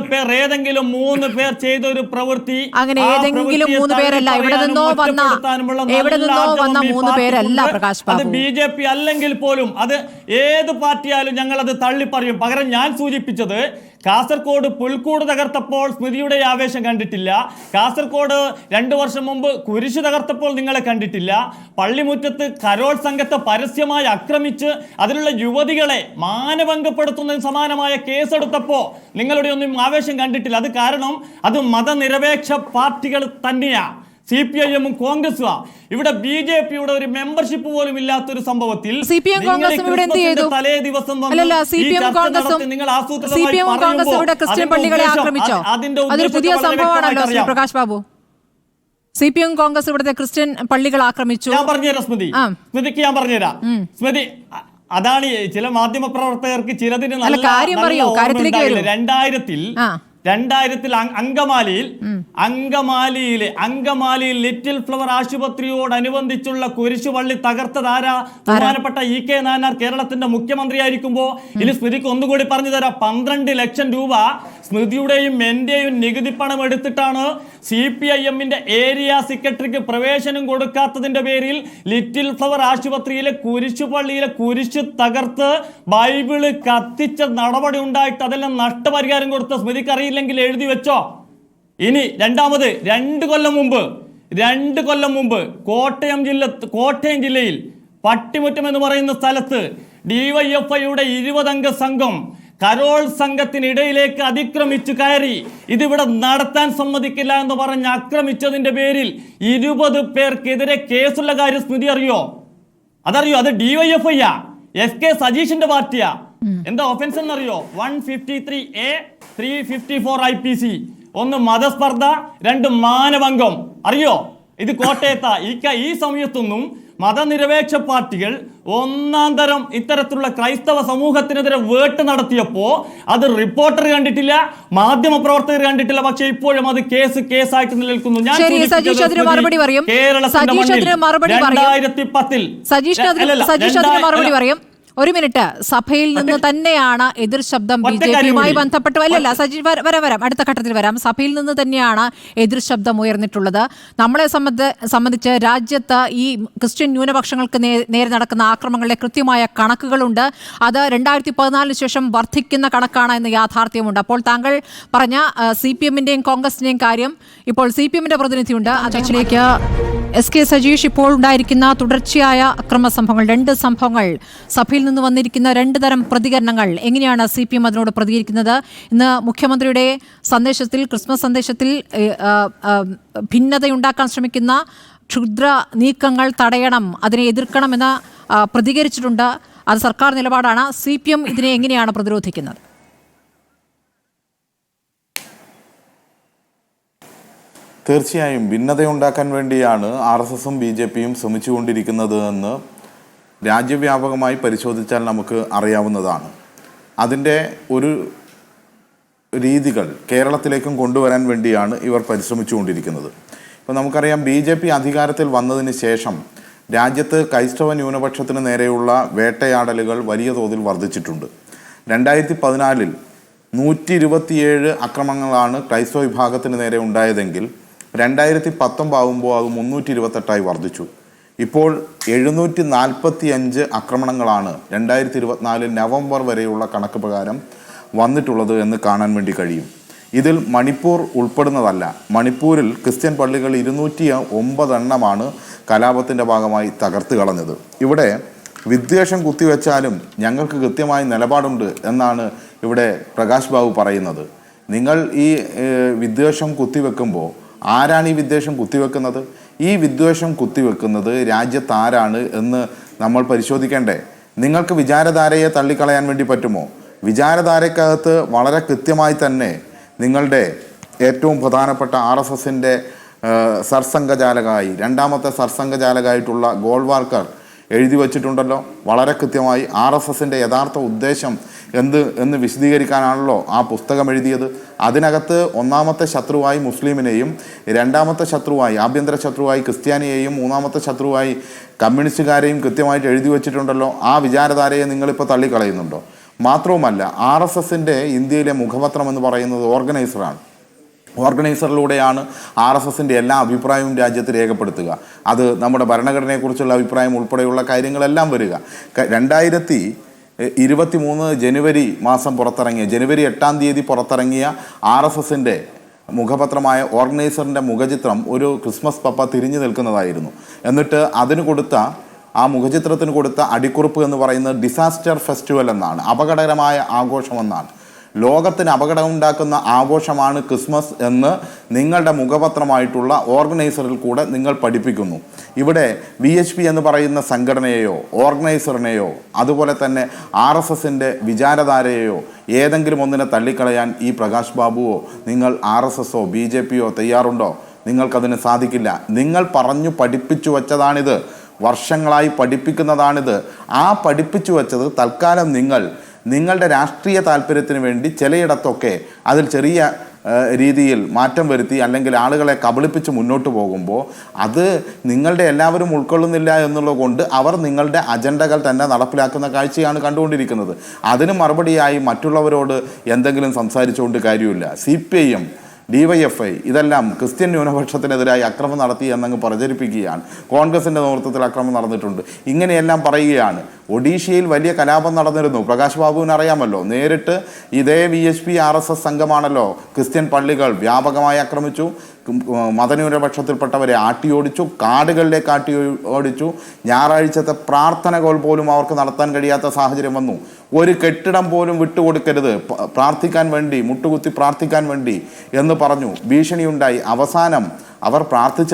പേർ ചെയ്ത ഒരു പ്രവൃത്തി, അങ്ങനെ ഏതെങ്കിലും 3 പേരല്ല, എവിടെ നിന്നോ വന്ന 3 പേരല്ല പ്രകാശ് ബാബു. അത് BJP അല്ലെങ്കിൽ പോലും അത് ഏത് പാർട്ടിയായാലും ഞങ്ങൾ അത് തള്ളി പറയും. പകരം ഞാൻ സൂചിപ്പിച്ചത് കാസർഗോഡ് പുൽക്കൂട് തകർത്തപ്പോൾ സ്മൃതിയുടെ ആവേശം കണ്ടിട്ടില്ല. കാസർഗോഡ് 2 വർഷം മുമ്പ് കുരിശ് തകർത്തപ്പോൾ നിങ്ങളെ കണ്ടിട്ടില്ല. പള്ളിമുറ്റത്ത് കരോൾ സംഘത്തെ പരസ്യമായി ആക്രമിച്ച് അതിലുള്ള യുവതികളെ മാനഭംഗപ്പെടുത്തുന്നതിന് സമാനമായ കേസെടുത്തപ്പോൾ നിങ്ങളുടെ ഒന്നും ആവേശം കണ്ടിട്ടില്ല. അത് കാരണം അത് മതനിരപേക്ഷ പാർട്ടികൾ തന്നെയാണ്. CPIM കോൺഗ്രസും ഇവിടെ BJPയുടെ ഒരു മെമ്പർഷിപ്പ് പോലും ഇല്ലാത്തൊരു സംഭവത്തിൽ തലേ ദിവസം ക്രിസ്ത്യൻ പള്ളികളെ ആക്രമിച്ചോ? അതൊരു പുതിയ സംഭവമാണല്ലോ പ്രകാശ് ബാബു. CPM കോൺഗ്രസ് ഇവിടുത്തെ ക്രിസ്ത്യൻ പള്ളികൾ ആക്രമിച്ചു. ഞാൻ പറഞ്ഞുതരാം സ്മൃതിക്ക് ഞാൻ പറഞ്ഞുതരാം. സ്മൃതി, അതാണ് ചില മാധ്യമ പ്രവർത്തകർക്ക് ചിലതിന് നല്ല കാര്യം പറയൂ. 2000 അങ്കമാലിയിൽ ലിറ്റിൽ ഫ്ലവർ ആശുപത്രിയോടനുബന്ധിച്ചുള്ള കുരിശുപള്ളി തകർത്തതാരാ? ബഹുമാനപ്പെട്ട EK നായനാർ കേരളത്തിന്റെ മുഖ്യമന്ത്രിയായിരിക്കുമ്പോ. ഇനി സ്മൃതിക്ക് ഒന്നുകൂടി പറഞ്ഞു തരാം. 12 ലക്ഷം രൂപ സ്മൃതിയുടെയും എന്റെയും നികുതി പണം എടുത്തിട്ടാണ് CPIMന്റെ ഏരിയ സെക്രട്ടറിക്ക് പ്രവേശനം കൊടുക്കാത്തതിന്റെ പേരിൽ ലിറ്റിൽ ഫ്ലവർ ആശുപത്രിയിലെ കുരിശുപള്ളിയിലെ കുരിശ് തകർത്ത് ബൈബിള് കത്തിച്ച നടപടി ഉണ്ടായിട്ട് അതെല്ലാം നഷ്ടപരിഹാരം കൊടുത്ത സ്മൃതിക്ക് അറിയില്ലെങ്കിൽ എഴുതി വെച്ചോ. ഇനി രണ്ടാമത് 2 കൊല്ലം മുമ്പ് കോട്ടയം ജില്ലയിൽ പട്ടിമുറ്റം എന്ന് പറയുന്ന സ്ഥലത്ത് DYFIയുടെ 20 അംഗ സംഘം കരോൾ സംഘത്തിനിടയിലേക്ക് അതിക്രമിച്ചു കയറി ഇതിവിടെ നടത്താൻ സമ്മതിക്കില്ല എന്ന് പറഞ്ഞ് ആക്രമിച്ചതിന്റെ പേരിൽ 20 പേർക്കെതിരെ കേസുള്ള കാര്യം സ്മൃതി അറിയോ? അതറിയോ? അത് DYFI SK സജീഷിന്റെ പാർട്ടിയാ. എന്താ ഒഫൻസ് എന്നറിയോ? 153A 354 IPC. 1 മതസ്പർദ്ധ, 2 മാനഭംഗം. അറിയോ? ഇത് കോട്ടയത്താ. ഈ സമയത്തൊന്നും മതനിരപേക്ഷ പാർട്ടികൾ ഒന്നാം തരം ഇത്തരത്തിലുള്ള ക്രൈസ്തവ സമൂഹത്തിനെതിരെ വേട്ട് നടത്തിയപ്പോ അത് റിപ്പോർട്ടർ കണ്ടിട്ടില്ല, മാധ്യമ പ്രവർത്തകർ കണ്ടിട്ടില്ല. പക്ഷെ ഇപ്പോഴും അത് കേസായിട്ട് നിലനിൽക്കുന്നു. ഞാൻ കേരളത്തിന്റെ മണ്ണിൽ 2010 ഒരു മിനിറ്റ്. സഭയിൽ നിന്ന് തന്നെയാണ് എതിർ ശബ്ദം BJPയുമായി ബന്ധപ്പെട്ട് അല്ലല്ല സജീഷ് വരാം അടുത്ത ഘട്ടത്തിൽ വരാം. സഭയിൽ നിന്ന് തന്നെയാണ് എതിർ ശബ്ദം ഉയർന്നിട്ടുള്ളത്. നമ്മളെ സംബന്ധിച്ച് രാജ്യത്ത് ഈ ക്രിസ്ത്യൻ ന്യൂനപക്ഷങ്ങൾക്ക് നേരെ നടക്കുന്ന ആക്രമണങ്ങളുടെ കൃത്യമായ കണക്കുകളുണ്ട്. അത് 2014 ശേഷം വർദ്ധിക്കുന്ന കണക്കാണ് എന്ന യാഥാർത്ഥ്യമുണ്ട്. അപ്പോൾ താങ്കൾ പറഞ്ഞ CPMന്റെയും കോൺഗ്രസിന്റെയും കാര്യം, ഇപ്പോൾ CPMന്റെ പ്രതിനിധിയുണ്ട്. അധ്യക്ഷനിലേക്ക് SK സജീഷ്. ഇപ്പോൾ ഉണ്ടായിരിക്കുന്ന തുടർച്ചയായ അക്രമ സംഭവങ്ങൾ, 2 സംഭവങ്ങൾ, സഭയിൽ നിന്ന് വന്നിരിക്കുന്ന 2 തരം പ്രതികരണങ്ങൾ, എങ്ങനെയാണ് CPM അതിനോട് പ്രതികരിക്കുന്നത്? ഇന്ന് മുഖ്യമന്ത്രിയുടെ സന്ദേശത്തിൽ, ക്രിസ്മസ് സന്ദേശത്തിൽ ഭിന്നതയുണ്ടാക്കാൻ ശ്രമിക്കുന്ന ക്ഷുദ്ര നീക്കങ്ങൾ തടയണം, അതിനെ എതിർക്കണമെന്ന് പ്രതികരിച്ചിട്ടുണ്ട്. അത് സർക്കാർ നിലപാടാണ്. CPM ഇതിനെ എങ്ങനെയാണ് പ്രതിരോധിക്കുന്നത്? തീർച്ചയായും ഭിന്നതയുണ്ടാക്കാൻ വേണ്ടിയാണ് RSSും BJPയും ശ്രമിച്ചുകൊണ്ടിരിക്കുന്നത് എന്ന് രാജ്യവ്യാപകമായി പരിശോധിച്ചാൽ നമുക്ക് അറിയാവുന്നതാണ്. അതിൻ്റെ ഒരു രീതികൾ കേരളത്തിലേക്കും കൊണ്ടുവരാൻ വേണ്ടിയാണ് ഇവർ പരിശ്രമിച്ചുകൊണ്ടിരിക്കുന്നത്. ഇപ്പോൾ നമുക്കറിയാം, BJP അധികാരത്തിൽ വന്നതിന് ശേഷം രാജ്യത്ത് ക്രൈസ്തവ ന്യൂനപക്ഷത്തിന് നേരെയുള്ള വേട്ടയാടലുകൾ വലിയ തോതിൽ വർദ്ധിച്ചിട്ടുണ്ട്. 2014 127 അക്രമങ്ങളാണ് ക്രൈസ്തവ വിഭാഗത്തിന് നേരെ ഉണ്ടായതെങ്കിൽ 2019 ആകുമ്പോൾ അത് 328 വർദ്ധിച്ചു. ഇപ്പോൾ 745 ആക്രമണങ്ങളാണ് 2024 നവംബർ വരെയുള്ള കണക്ക് പ്രകാരം വന്നിട്ടുള്ളത് എന്ന് കാണാൻ വേണ്ടി കഴിയും. ഇതിൽ മണിപ്പൂർ ഉൾപ്പെടുന്നതല്ല. മണിപ്പൂരിൽ ക്രിസ്ത്യൻ പള്ളികൾ 209 എണ്ണമാണ് കലാപത്തിൻ്റെ ഭാഗമായി തകർത്ത് കളഞ്ഞത്. ഇവിടെ വിദ്വേഷം കുത്തിവെച്ചാലും ഞങ്ങൾക്ക് കൃത്യമായ നിലപാടുണ്ട് എന്നാണ് ഇവിടെ പ്രകാശ് ബാബു പറയുന്നത്. നിങ്ങൾ ഈ വിദ്വേഷം കുത്തിവെക്കുമ്പോൾ ആരാണ് ഈ വിദ്വേഷം കുത്തിവെക്കുന്നത്? ഈ വിദ്വേഷം കുത്തിവെക്കുന്നത് രാജ്യത്ത് ആരാണ് എന്ന് നമ്മൾ പരിശോധിക്കേണ്ടേ? നിങ്ങൾക്ക് വിചാരധാരയെ തള്ളിക്കളയാൻ വേണ്ടി പറ്റുമോ? വിചാരധാരക്കകത്ത് വളരെ കൃത്യമായി തന്നെ നിങ്ങളുടെ ഏറ്റവും പ്രധാനപ്പെട്ട RSSൻ്റെ സർസംഘചാലകമായി, രണ്ടാമത്തെ സർസംഘചാലകമായിട്ടുള്ള ഗോൾവാർക്കർ എഴുതി വച്ചിട്ടുണ്ടല്ലോ വളരെ കൃത്യമായി. RSSൻ്റെ യഥാർത്ഥ ഉദ്ദേശം എന്ന് വിശദീകരിക്കാനാണല്ലോ ആ പുസ്തകം എഴുതിയത്. അതിനകത്ത് ഒന്നാമത്തെ ശത്രുവായി മുസ്ലിമിനെയും, രണ്ടാമത്തെ ശത്രുവായി ആഭ്യന്തര ശത്രുവായി ക്രിസ്ത്യാനിയെയും, മൂന്നാമത്തെ ശത്രുവായി കമ്മ്യൂണിസ്റ്റുകാരെയും കൃത്യമായിട്ട് എഴുതി വച്ചിട്ടുണ്ടല്ലോ. ആ വിചാരധാരയെ നിങ്ങളിപ്പോൾ തള്ളിക്കളയുന്നുണ്ടോ? മാത്രവുമല്ല, RSSൻ്റെ ഇന്ത്യയിലെ മുഖപത്രം എന്ന് പറയുന്നത് ഓർഗനൈസറാണ്. ഓർഗനൈസറിലൂടെയാണ് RSSൻ്റെ എല്ലാ അഭിപ്രായവും രാജ്യത്ത് രേഖപ്പെടുത്തുക. അത് നമ്മുടെ ഭരണഘടനയെക്കുറിച്ചുള്ള അഭിപ്രായം ഉൾപ്പെടെയുള്ള കാര്യങ്ങളെല്ലാം വരിക. 2023 ജനുവരി മാസം പുറത്തിറങ്ങിയ, ജനുവരി 8-ാം തീയതി പുറത്തിറങ്ങിയ RSSൻ്റെ മുഖപത്രമായ ഓർഗനൈസറിൻ്റെ മുഖചിത്രം ഒരു ക്രിസ്മസ് പപ്പ തിരിഞ്ഞു നിൽക്കുന്നതായിരുന്നു. എന്നിട്ട് അതിന് കൊടുത്ത, ആ മുഖചിത്രത്തിന് കൊടുത്ത അടിക്കുറിപ്പ് എന്ന് പറയുന്നത് ഡിസാസ്റ്റർ ഫെസ്റ്റിവൽ എന്നാണ്, അപകടകരമായ ആഘോഷമെന്നാണ്. ലോകത്തിന് അപകടമുണ്ടാക്കുന്ന ആഘോഷമാണ് ക്രിസ്മസ് എന്ന് നിങ്ങളുടെ മുഖപത്രമായിട്ടുള്ള ഓർഗനൈസറിൽ കൂടെ നിങ്ങൾ പഠിപ്പിക്കുന്നു. ഇവിടെ VHP എന്ന് പറയുന്ന സംഘടനയെയോ ഓർഗനൈസറിനെയോ അതുപോലെ തന്നെ RSSൻ്റെ വിചാരധാരയെയോ ഏതെങ്കിലും ഒന്നിനെ തള്ളിക്കളയാൻ ഈ പ്രകാശ് ബാബുവോ നിങ്ങൾ RSSോ BJPയോ തയ്യാറുണ്ടോ? നിങ്ങൾക്കതിന് സാധിക്കില്ല. നിങ്ങൾ പറഞ്ഞു പഠിപ്പിച്ചു വച്ചതാണിത്, വർഷങ്ങളായി പഠിപ്പിക്കുന്നതാണിത്. ആ പഠിപ്പിച്ചു വച്ചത് തൽക്കാലം നിങ്ങളുടെ രാഷ്ട്രീയ താല്പര്യത്തിന് വേണ്ടി ചിലയിടത്തൊക്കെ അതിൽ ചെറിയ രീതിയിൽ മാറ്റം വരുത്തി അല്ലെങ്കിൽ ആളുകളെ കബളിപ്പിച്ച് മുന്നോട്ട് പോകുമ്പോൾ അത് നിങ്ങളുടെ എല്ലാവരും ഉൾക്കൊള്ളുന്നില്ല എന്നുള്ളത് കൊണ്ട് അവർ നിങ്ങളുടെ അജണ്ടകൾ തന്നെ നടപ്പിലാക്കുന്ന കാഴ്ചയാണ് കണ്ടുകൊണ്ടിരിക്കുന്നത്. അതിന് മറുപടിയായി മറ്റുള്ളവരോട് എന്തെങ്കിലും സംസാരിച്ചുകൊണ്ട് കാര്യമില്ല. CPIM, DYFI ഇതെല്ലാം ക്രിസ്ത്യൻ ന്യൂനപക്ഷത്തിനെതിരായി അക്രമം നടത്തി എന്നങ്ങ് പ്രചരിപ്പിക്കുകയാണ്. കോൺഗ്രസിൻ്റെ നേതൃത്വത്തിൽ അക്രമം നടന്നിട്ടുണ്ട്, ഇങ്ങനെയെല്ലാം പറയുകയാണ്. ഒഡീഷയിൽ വലിയ കലാപം നടന്നിരുന്നു. പ്രകാശ് ബാബുവിന് അറിയാമല്ലോ. നേരിട്ട് ഇതേ VHP RSS സംഘമാണല്ലോ ക്രിസ്ത്യൻ പള്ളികൾ വ്യാപകമായി ആക്രമിച്ചു, മതന്യൂനപക്ഷത്തിൽപ്പെട്ടവരെ ആട്ടിയോടിച്ചു, കാടുകളിലേക്ക് ഓടിച്ചു. ഞായറാഴ്ചത്തെ പ്രാർത്ഥനകൾ പോലും അവർക്ക് നടത്താൻ കഴിയാത്ത സാഹചര്യം വന്നു. ഒരു കെട്ടിടം പോലും വിട്ടുകൊടുക്കരുത് പ്രാർത്ഥിക്കാൻ വേണ്ടി, മുട്ടുകുത്തി പ്രാർത്ഥിക്കാൻ വേണ്ടി എന്ന് പറഞ്ഞു, ഭീഷണിയുണ്ടായി. അവസാനം അവർ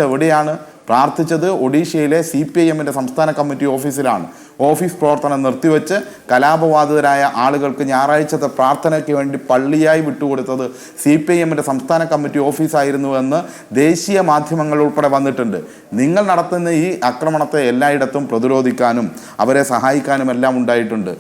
എവിടെയാണ് പ്രാർത്ഥിച്ചത്? ഒഡീഷയിലെ CPIMൻ്റെ സംസ്ഥാന കമ്മിറ്റി ഓഫീസിലാണ്. ഓഫീസ് പ്രവർത്തനം നിർത്തിവെച്ച് കലാപബാധിതരായ ആളുകൾക്ക് ഞായറാഴ്ചത്തെ പ്രാർത്ഥനയ്ക്ക് വേണ്ടി പള്ളിയായി വിട്ടുകൊടുത്തത് CPIMൻ്റെ സംസ്ഥാന കമ്മിറ്റി ഓഫീസായിരുന്നുവെന്ന് ദേശീയ മാധ്യമങ്ങൾ ഉൾപ്പെടെ വന്നിട്ടുണ്ട്. നിങ്ങൾ നടത്തുന്ന ഈ ആക്രമണത്തെ എല്ലായിടത്തും പ്രതിരോധിക്കാനും അവരെ സഹായിക്കാനും എല്ലാം ഉണ്ടായിട്ടുണ്ട്.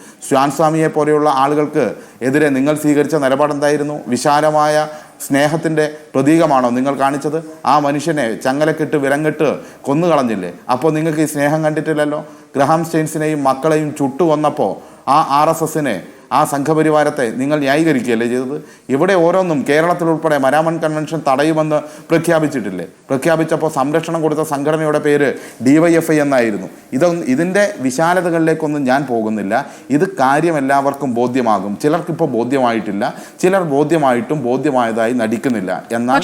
സ്വാമിയെ പോലെയുള്ള ആളുകൾക്ക് എതിരെ നിങ്ങൾ സ്വീകരിച്ച നിലപാടെന്തായിരുന്നു? വിശാലമായ സ്നേഹത്തിൻ്റെ പ്രതീകമാണോ നിങ്ങൾ കാണിച്ചത്? ആ മനുഷ്യനെ ചങ്ങലക്കിട്ട് വിലങ്ങിട്ട് കൊന്നുകളഞ്ഞില്ലേ? അപ്പോൾ നിങ്ങൾക്ക് ഈ സ്നേഹം കണ്ടിട്ടില്ലല്ലോ. ഗ്രഹാം സ്റ്റെയിൻസിനെയും മക്കളെയും ചുട്ടുകൊന്നപ്പോൾ ആ RSSനെ, ആ സംഘപരിവാരത്തെ നിങ്ങൾ ന്യായീകരിക്കുകയല്ലേ ചെയ്തത്? ഇവിടെ ഓരോന്നും കേരളത്തിലുൾപ്പെടെ മരാമൺ കൺവെൻഷൻ തടയുമെന്ന് പ്രഖ്യാപിച്ചിട്ടില്ലേ? പ്രഖ്യാപിച്ചപ്പോൾ സംരക്ഷണം കൊടുത്ത സംഘടനയുടെ പേര് DYFI എന്നായിരുന്നു. ഇതിൻ്റെ വിശാലതകളിലേക്കൊന്നും ഞാൻ പോകുന്നില്ല. ഇത് കാര്യം എല്ലാവർക്കും ബോധ്യമാകും. ചിലർക്കിപ്പോൾ ബോധ്യമായിട്ടില്ല, ചിലർ ബോധ്യമായിട്ടും ബോധ്യമായതായി നടിക്കുന്നില്ല. എന്നാൽ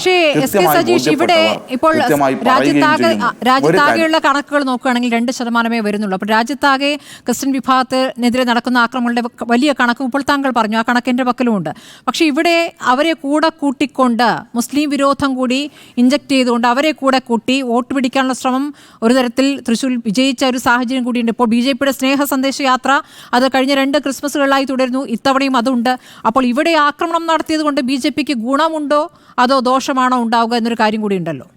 രാജ്യത്താകെയുള്ള കണക്കുകൾ നോക്കുകയാണെങ്കിൽ 2% വരുന്നുള്ളൂ. അപ്പോൾ രാജ്യത്താകെ ക്രിസ്ത്യൻ വിഭാഗത്തിനെതിരെ നടക്കുന്ന ആക്രമണങ്ങളുടെ വലിയ കണക്ക് ഇപ്പോൾ താങ്കൾ പറഞ്ഞു, ആ കണക്കിൻ്റെ പക്കലുമുണ്ട്. പക്ഷേ ഇവിടെ അവരെ കൂടെ കൂട്ടിക്കൊണ്ട് മുസ്ലിം വിരോധം കൂടി ഇഞ്ചക്ട് ചെയ്തുകൊണ്ട് അവരെ കൂടെ കൂട്ടി വോട്ട് പിടിക്കാനുള്ള ശ്രമം ഒരു തരത്തിൽ തൃശ്ശൂർ വിജയിച്ച ഒരു സാഹചര്യം കൂടിയുണ്ട്. ഇപ്പോൾ BJPയുടെ സ്നേഹ സന്ദേശ യാത്ര അത് കഴിഞ്ഞ 2 ക്രിസ്മസുകളിലായി തുടരുന്നു, ഇത്തവണയും അതുണ്ട്. അപ്പോൾ ഇവിടെ ആക്രമണം നടത്തിയത് കൊണ്ട് BJPക്ക് ഗുണമുണ്ടോ അതോ ദോഷമാണോ ഉണ്ടാവുക എന്നൊരു കാര്യം കൂടി ഉണ്ടല്ലോ.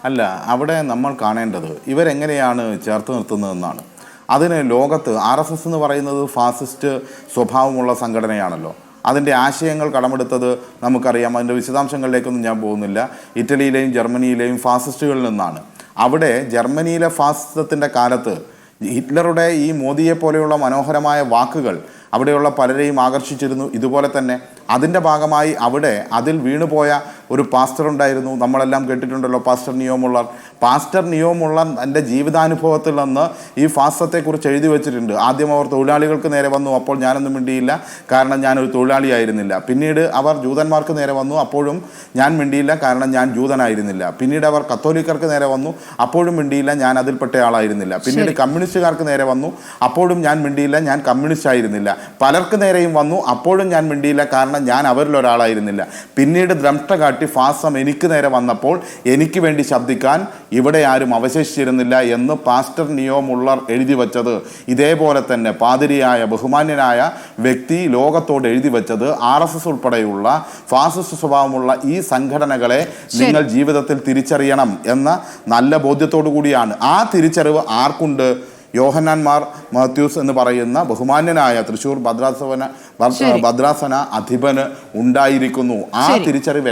അല്ല, അവിടെ നമ്മൾ കാണേണ്ടത് ഇവരെങ്ങനെയാണ് ചേർത്ത് നിർത്തുന്നതെന്നാണ്. അതിന് ലോകത്ത് RSS എന്ന് പറയുന്നത് ഫാസിസ്റ്റ് സ്വഭാവമുള്ള സംഘടനയാണല്ലോ. അതിൻ്റെ ആശയങ്ങൾ കടമെടുത്തത് നമുക്കറിയാം. അതിൻ്റെ വിശദാംശങ്ങളിലേക്കൊന്നും ഞാൻ പോകുന്നില്ല. ഇറ്റലിയിലെയും ജർമ്മനിയിലെയും ഫാസിസ്റ്റുകളിൽ നിന്നാണ്. അവിടെ ജർമ്മനിയിലെ ഫാസിസത്തിൻ്റെ കാലത്ത് ഹിറ്റ്ലറുടെ ഈ മോദിയെ പോലെയുള്ള മനോഹരമായ വാക്കുകൾ അവിടെയുള്ള പലരെയും ആകർഷിച്ചിരുന്നു. ഇതുപോലെ തന്നെ അതിൻ്റെ ഭാഗമായി അവിടെ അതിൽ വീണുപോയ ഒരു പാസ്റ്റർ ഉണ്ടായിരുന്നു, നമ്മളെല്ലാം കേട്ടിട്ടുണ്ടല്ലോ, പാസ്റ്റർ നിയോ മുള്ളർ എൻ്റെ ജീവിതാനുഭവത്തിൽ നിന്ന് ഈ ഫാസിസത്തെക്കുറിച്ച് എഴുതി വെച്ചിട്ടുണ്ട്. ആദ്യം അവർ തൊഴിലാളികൾക്ക് നേരെ വന്നു, അപ്പോൾ ഞാനൊന്നും മിണ്ടിയില്ല, കാരണം ഞാനൊരു തൊഴിലാളിയായിരുന്നില്ല. പിന്നീട് അവർ ജൂതന്മാർക്ക് നേരെ വന്നു, അപ്പോഴും ഞാൻ മിണ്ടിയില്ല, കാരണം ഞാൻ ജൂതനായിരുന്നില്ല. പിന്നീട് അവർ കത്തോലിക്കർക്ക് നേരെ വന്നു, അപ്പോഴും മിണ്ടിയില്ല, ഞാൻ അതിൽപ്പെട്ട ആളായിരുന്നില്ല. പിന്നീട് കമ്മ്യൂണിസ്റ്റുകാർക്ക് നേരെ വന്നു, അപ്പോഴും ഞാൻ മിണ്ടിയില്ല, ഞാൻ കമ്മ്യൂണിസ്റ്റ് ആയിരുന്നില്ല. പലർക്ക് നേരെയും വന്നു, അപ്പോഴും ഞാൻ മിണ്ടിയില്ല, കാരണം കാരണം ഞാൻ അവരിലൊരാളായിരുന്നില്ല. പിന്നീട് ദ്രംഷ്ട കാട്ടി ഫാസം എനിക്ക് നേരെ വന്നപ്പോൾ എനിക്ക് വേണ്ടി ശബ്ദിക്കാൻ ഇവിടെ ആരും അവശേഷിച്ചിരുന്നില്ല എന്ന് പാസ്റ്റർ നിയോ മുള്ളർ എഴുതി വച്ചത്, ഇതേപോലെ തന്നെ പാതിരിയായ ബഹുമാന്യനായ വ്യക്തി ലോകത്തോട് എഴുതി വച്ചത് RSS ഉൾപ്പെടെയുള്ള ഫാസിസ്റ്റ് സ്വഭാവമുള്ള ഈ സംഘടനകളെ നിങ്ങൾ ജീവിതത്തിൽ തിരിച്ചറിയണം എന്ന നല്ല ബോധ്യത്തോടു കൂടിയാണ്. ആ തിരിച്ചറിവ് ആർക്കുണ്ട്? യോഹന്നാൻ മാർ മാത്യൂസ് എന്ന് പറയുന്ന ബഹുമാന്യനായ തൃശ്ശൂർ ഭദ്രാസന അധിപന് ഉണ്ടായിരിക്കുന്നു. ആ തിരിച്ചറിവ്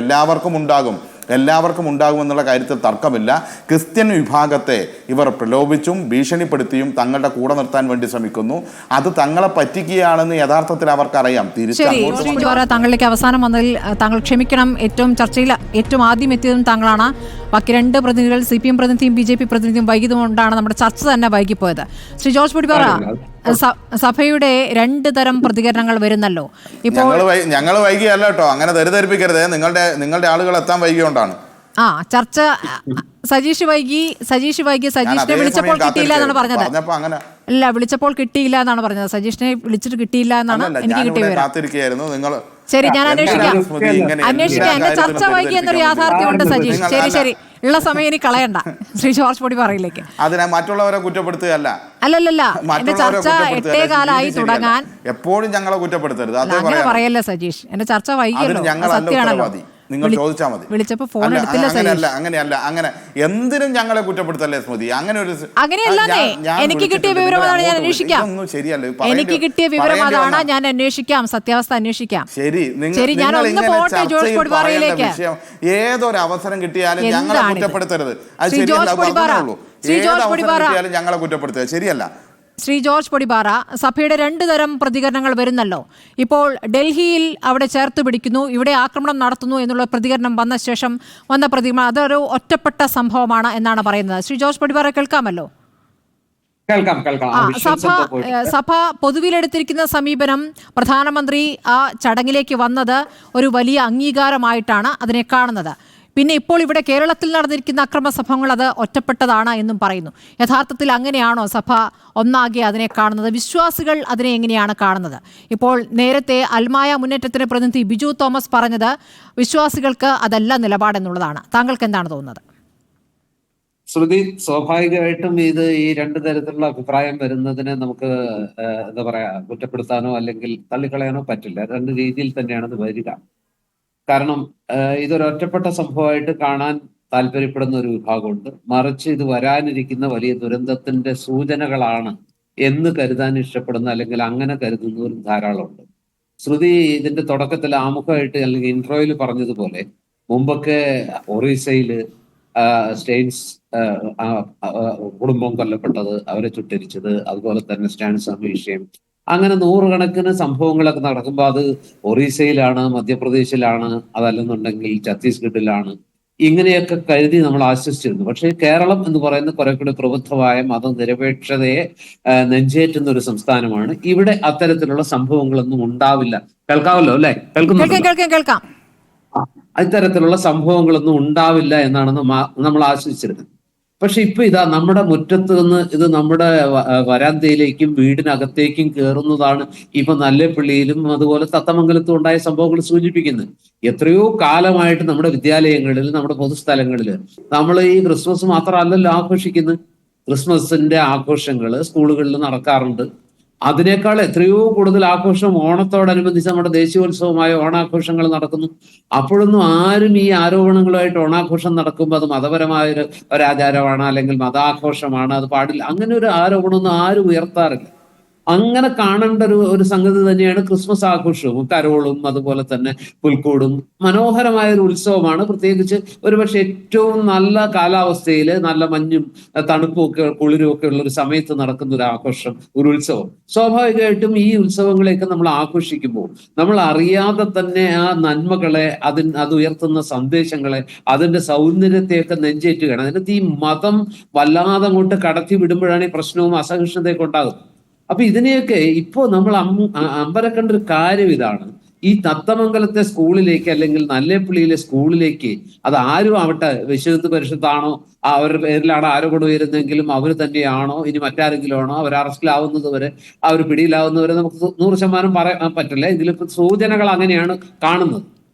എല്ലാവർക്കും ഉണ്ടാകുമെന്നുള്ള കാര്യത്തിൽ തർക്കമില്ല. ക്രിസ്ത്യൻ വിഭാഗത്തെ ഇവർ പ്രലോഭിച്ചും ഭീഷണിപ്പെടുത്തിയും തങ്ങളുടെ കൂടെ നിർത്താൻ വേണ്ടി ശ്രമിക്കുന്നു. അത് തങ്ങളെ പറ്റിക്കുകയാണെന്ന് യഥാർത്ഥത്തിൽ അവർക്കറിയാം. താങ്കളിലേക്ക് അവസാനം വന്നതിൽ താങ്കൾ ക്ഷമിക്കണം. ചർച്ചയിൽ ഏറ്റവും ആദ്യം എത്തിയതും താങ്കളാണ്. ബാക്കി രണ്ട് പ്രതിനിധികൾ, CPM പ്രതിനിധിയും BJP പ്രതിനിധിയും വൈകിയതുകൊണ്ടാണ് നമ്മുടെ ചർച്ച തന്നെ വൈകിപ്പോയത്. ശ്രീ ജോർജ് പൊടിപ്പാറ, സഭയുടെ 2 തരം പ്രതികരണങ്ങൾ വരുന്നല്ലോ. ഇപ്പോൾ ഞങ്ങൾ വൈകിയല്ല കേട്ടോ, അങ്ങനെ തെറ്റിദ്ധരിപ്പിക്കരുത്. നിങ്ങളുടെ ആളുകൾ എത്താൻ വൈകിയോണ്ടാണ്. ചർച്ച സജീഷ് വൈകി സജീഷിനെ വിളിച്ചപ്പോൾ കിട്ടിയില്ല എന്നാണ് പറഞ്ഞത്. അല്ല, വിളിച്ചപ്പോൾ കിട്ടിയില്ല എന്നാണ് പറഞ്ഞത്. സജീഷിനെ വിളിച്ചിട്ട് കിട്ടിയില്ല എന്നാണ് എനിക്ക് കിട്ടിയത്. ശരി, ഞാൻ അന്വേഷിക്കാം. എന്റെ ചർച്ച വൈകി എന്നൊരു യാഥാർത്ഥ്യമുണ്ട് സജീഷ്. ശരി, ഉള്ള സമയം ഇനി കളയണ്ട. ശ്രീ ജോർജ് പൊടിപ്പാറയിലേക്ക് മറ്റുള്ളവരെ കുറ്റപ്പെടുത്തുകയല്ല. അല്ലല്ല, എന്റെ ചർച്ച 8:15 തുടങ്ങാൻ എപ്പോഴും ഞങ്ങളെ കുറ്റപ്പെടുത്തരുത്. അങ്ങനെ പറയല്ലേ സജീഷ്. എന്റെ ചർച്ച വൈകിയല്ലോ, സത്യമാണല്ലോ. നിങ്ങൾ ചോദിച്ചാൽ മതി. വിളിച്ചപ്പോ ഫോൺ എടുത്തില്ല. അങ്ങനെ എന്തിനും ഞങ്ങളെ കുറ്റപ്പെടുത്തല്ലേ സ്മൃതി? അങ്ങനെയല്ലേ? എനിക്ക് കിട്ടിയ വിവരം അതാണ്, ഞാൻ അന്വേഷിക്കാം. എനിക്ക് കിട്ടിയ വിവരം അതാണ്, ഞാൻ അന്വേഷിക്കാം. സത്യാവസ്ഥ അന്വേഷിക്കാം. ശരി, ഞാൻ ഒന്ന് പോട്ടെ ജോർജ് പൊടിപ്പാറയിലേക്ക്. ഏതൊരു അവസരം കിട്ടിയാലും ഞങ്ങളെ കുറ്റപ്പെടുത്തരുത്. ഞങ്ങളെ കുറ്റപ്പെടുത്തുക ശരിയല്ല. ശ്രീ ജോർജ് പൊടിപ്പാറ, സഭയുടെ 2 തരം പ്രതികരണങ്ങൾ വരുന്നല്ലോ. ഇപ്പോൾ ഡൽഹിയിൽ അവിടെ ചേർത്ത് പിടിക്കുന്നു, ഇവിടെ ആക്രമണം നടത്തുന്നു എന്നുള്ള പ്രതികരണം വന്ന ശേഷം വന്ന പ്രതികരണം അതൊരു ഒറ്റപ്പെട്ട സംഭവമാണ് എന്നാണ് പറയുന്നത്. ശ്രീ ജോർജ് പൊടിപ്പാറ കേൾക്കാമല്ലോ? സഭ പൊതുവിലെടുത്തിരിക്കുന്ന സമീപനം, പ്രധാനമന്ത്രി ആ ചടങ്ങിലേക്ക് വന്നത് ഒരു വലിയ അംഗീകാരമായിട്ടാണ് അതിനെ കാണുന്നത്. പിന്നെ ഇപ്പോൾ ഇവിടെ കേരളത്തിൽ നടന്നിരിക്കുന്ന അക്രമ സംഭവങ്ങൾ അത് ഒറ്റപ്പെട്ടതാണ് എന്നും പറയുന്നു. യഥാർത്ഥത്തിൽ അങ്ങനെയാണോ സഭ ഒന്നാകെ അതിനെ കാണുന്നത്? വിശ്വാസികൾ അതിനെ എങ്ങനെയാണ് കാണുന്നത്? ഇപ്പോൾ നേരത്തെ അൽമായ മുന്നേറ്റത്തിന് പ്രതിനിധി ബിജു തോമസ് പറഞ്ഞത് വിശ്വാസികൾക്ക് അതല്ല നിലപാടെന്നുള്ളതാണ്. താങ്കൾക്ക് എന്താണ് തോന്നുന്നത്? ശ്രുതി, സ്വാഭാവികമായിട്ടും ഇത് ഈ 2 തരത്തിലുള്ള അഭിപ്രായം വരുന്നതിനെ നമുക്ക് എന്താ പറയാ, കുറ്റപ്പെടുത്താനോ അല്ലെങ്കിൽ തള്ളിക്കളയാനോ പറ്റില്ല. 2 രീതിയിൽ തന്നെയാണ് ഇത് വരിക. കാരണം ഇതൊരൊറ്റപ്പെട്ട സംഭവമായിട്ട് കാണാൻ താല്പര്യപ്പെടുന്ന ഒരു വിഭാഗമുണ്ട്. മറിച്ച് ഇത് വരാനിരിക്കുന്ന വലിയ ദുരന്തത്തിന്റെ സൂചനകളാണ് എന്ന് കരുതാൻ ഇഷ്ടപ്പെടുന്ന അല്ലെങ്കിൽ അങ്ങനെ കരുതുന്നവരും ധാരാളമുണ്ട്. ശ്രുതി ഇതിന്റെ തുടക്കത്തിൽ ആമുഖമായിട്ട് അല്ലെങ്കിൽ ഇൻട്രോയിൽ പറഞ്ഞതുപോലെ മുമ്പൊക്കെ ഒറീസയില് സ്റ്റെയിൻസ് കുടുംബം കൊല്ലപ്പെട്ടത്, അവരെ ചുട്ടരിച്ചത്, അതുപോലെ തന്നെ സ്റ്റാൻസ്വാമി വിഷയം, അങ്ങനെ 100 കണക്കിന് സംഭവങ്ങളൊക്കെ നടക്കുമ്പോൾ അത് ഒറീസയിലാണ്, മധ്യപ്രദേശിലാണ്, അതല്ലെന്നുണ്ടെങ്കിൽ ഛത്തീസ്ഗഡിലാണ്, ഇങ്ങനെയൊക്കെ കരുതി നമ്മൾ ആശ്വസിച്ചിരുന്നു. പക്ഷേ കേരളം എന്ന് പറയുന്ന കുറെ കൂടി പ്രബുദ്ധമായ മതനിരപേക്ഷതയെ നെഞ്ചേറ്റുന്ന ഒരു സംസ്ഥാനമാണ്. ഇവിടെ അത്തരത്തിലുള്ള സംഭവങ്ങളൊന്നും ഉണ്ടാവില്ല. കേൾക്കാമല്ലോ അല്ലെ? കേൾക്കാം. ഇത്തരത്തിലുള്ള സംഭവങ്ങളൊന്നും ഉണ്ടാവില്ല എന്നാണ് നമ്മൾ ആശ്വസിച്ചിരുന്നത്. പക്ഷെ ഇപ്പൊ ഇതാ നമ്മുടെ മുറ്റത്ത് നിന്ന് ഇത് നമ്മുടെ വരാന്തയിലേക്കും വീടിനകത്തേക്കും കയറുന്നതാണ് ഇപ്പൊ നല്ലേപ്പള്ളിയിലും അതുപോലെ തത്തമംഗലത്തും ഉണ്ടായ സംഭവങ്ങൾ സൂചിപ്പിക്കുന്നത്. എത്രയോ കാലമായിട്ട് നമ്മുടെ വിദ്യാലയങ്ങളിൽ, നമ്മുടെ പൊതുസ്ഥലങ്ങളിൽ നമ്മൾ ഈ ക്രിസ്മസ് മാത്രമല്ലല്ലോ ആഘോഷിക്കുന്നത്. ക്രിസ്മസിന്റെ ആഘോഷങ്ങൾ സ്കൂളുകളിൽ നടക്കാറുണ്ട്. അതിനേക്കാൾ എത്രയോ കൂടുതൽ ആഘോഷം ഓണത്തോടനുബന്ധിച്ച് നമ്മുടെ ദേശീയോത്സവമായ ഓണാഘോഷങ്ങൾ നടക്കുന്നു. അപ്പോഴൊന്നും ആരും ഈ ആരോപണങ്ങളുമായിട്ട് ഓണാഘോഷം നടക്കുമ്പോൾ അത് മതപരമായ ഒരു ആചാരമാണ് അല്ലെങ്കിൽ മതാഘോഷമാണ്, അത് പാടില്ല, അങ്ങനെ ഒരു ആരോപണമൊന്നും ആരും ഉയർത്താറില്ല. അങ്ങനെ കാണേണ്ട ഒരു സംഗതി തന്നെയാണ് ക്രിസ്മസ് ആഘോഷവും. കരോളും അതുപോലെ തന്നെ പുൽക്കൂടും മനോഹരമായ ഒരു ഉത്സവമാണ്. പ്രത്യേകിച്ച് ഒരുപക്ഷെ ഏറ്റവും നല്ല കാലാവസ്ഥയിൽ നല്ല മഞ്ഞും തണുപ്പും ഒക്കെ കുളിരും ഒക്കെ ഉള്ള ഒരു സമയത്ത് നടക്കുന്ന ഒരു ആഘോഷം, ഒരു ഉത്സവം. സ്വാഭാവികമായിട്ടും ഈ ഉത്സവങ്ങളെയൊക്കെ നമ്മൾ ആഘോഷിക്കുമ്പോൾ നമ്മൾ അറിയാതെ തന്നെ ആ നന്മകളെ, അത് ഉയർത്തുന്ന സന്ദേശങ്ങളെ, അതിന്റെ സൗന്ദര്യത്തെയൊക്കെ നെഞ്ചേറ്റുകയാണ്. അതിനകത്ത് ഈ മതം വല്ലാതെ അങ്ങോട്ട് കടത്തി വിടുമ്പോഴാണ് ഈ പ്രശ്നവും അസഹിഷ്ണുതയൊക്കെ ഉണ്ടാകുന്നത്. അപ്പൊ ഇതിനെയൊക്കെ ഇപ്പോ നമ്മൾ അമ്പരക്കേണ്ട ഒരു കാര്യം ഇതാണ്. ഈ തത്തമംഗലത്തെ സ്കൂളിലേക്ക് അല്ലെങ്കിൽ നല്ലേപ്പള്ളിയിലെ സ്കൂളിലേക്ക് അത് ആരും ആവട്ടെ, വിശുദ്ധ പരിഷത്താണോ അവരുടെ പേരിലാണ് ആരോപണം ഉയരുന്നെങ്കിലും അവർ തന്നെയാണോ ഇനി മറ്റാരെങ്കിലും ആണോ അവർ അറസ്റ്റിലാവുന്നത് വരെ അവർ പിടിയിലാവുന്നവരെ നമുക്ക് 100% പറയാൻ പറ്റില്ല. ഇതിലിപ്പോ സൂചനകൾ അങ്ങനെയാണ് കാണുന്നത്.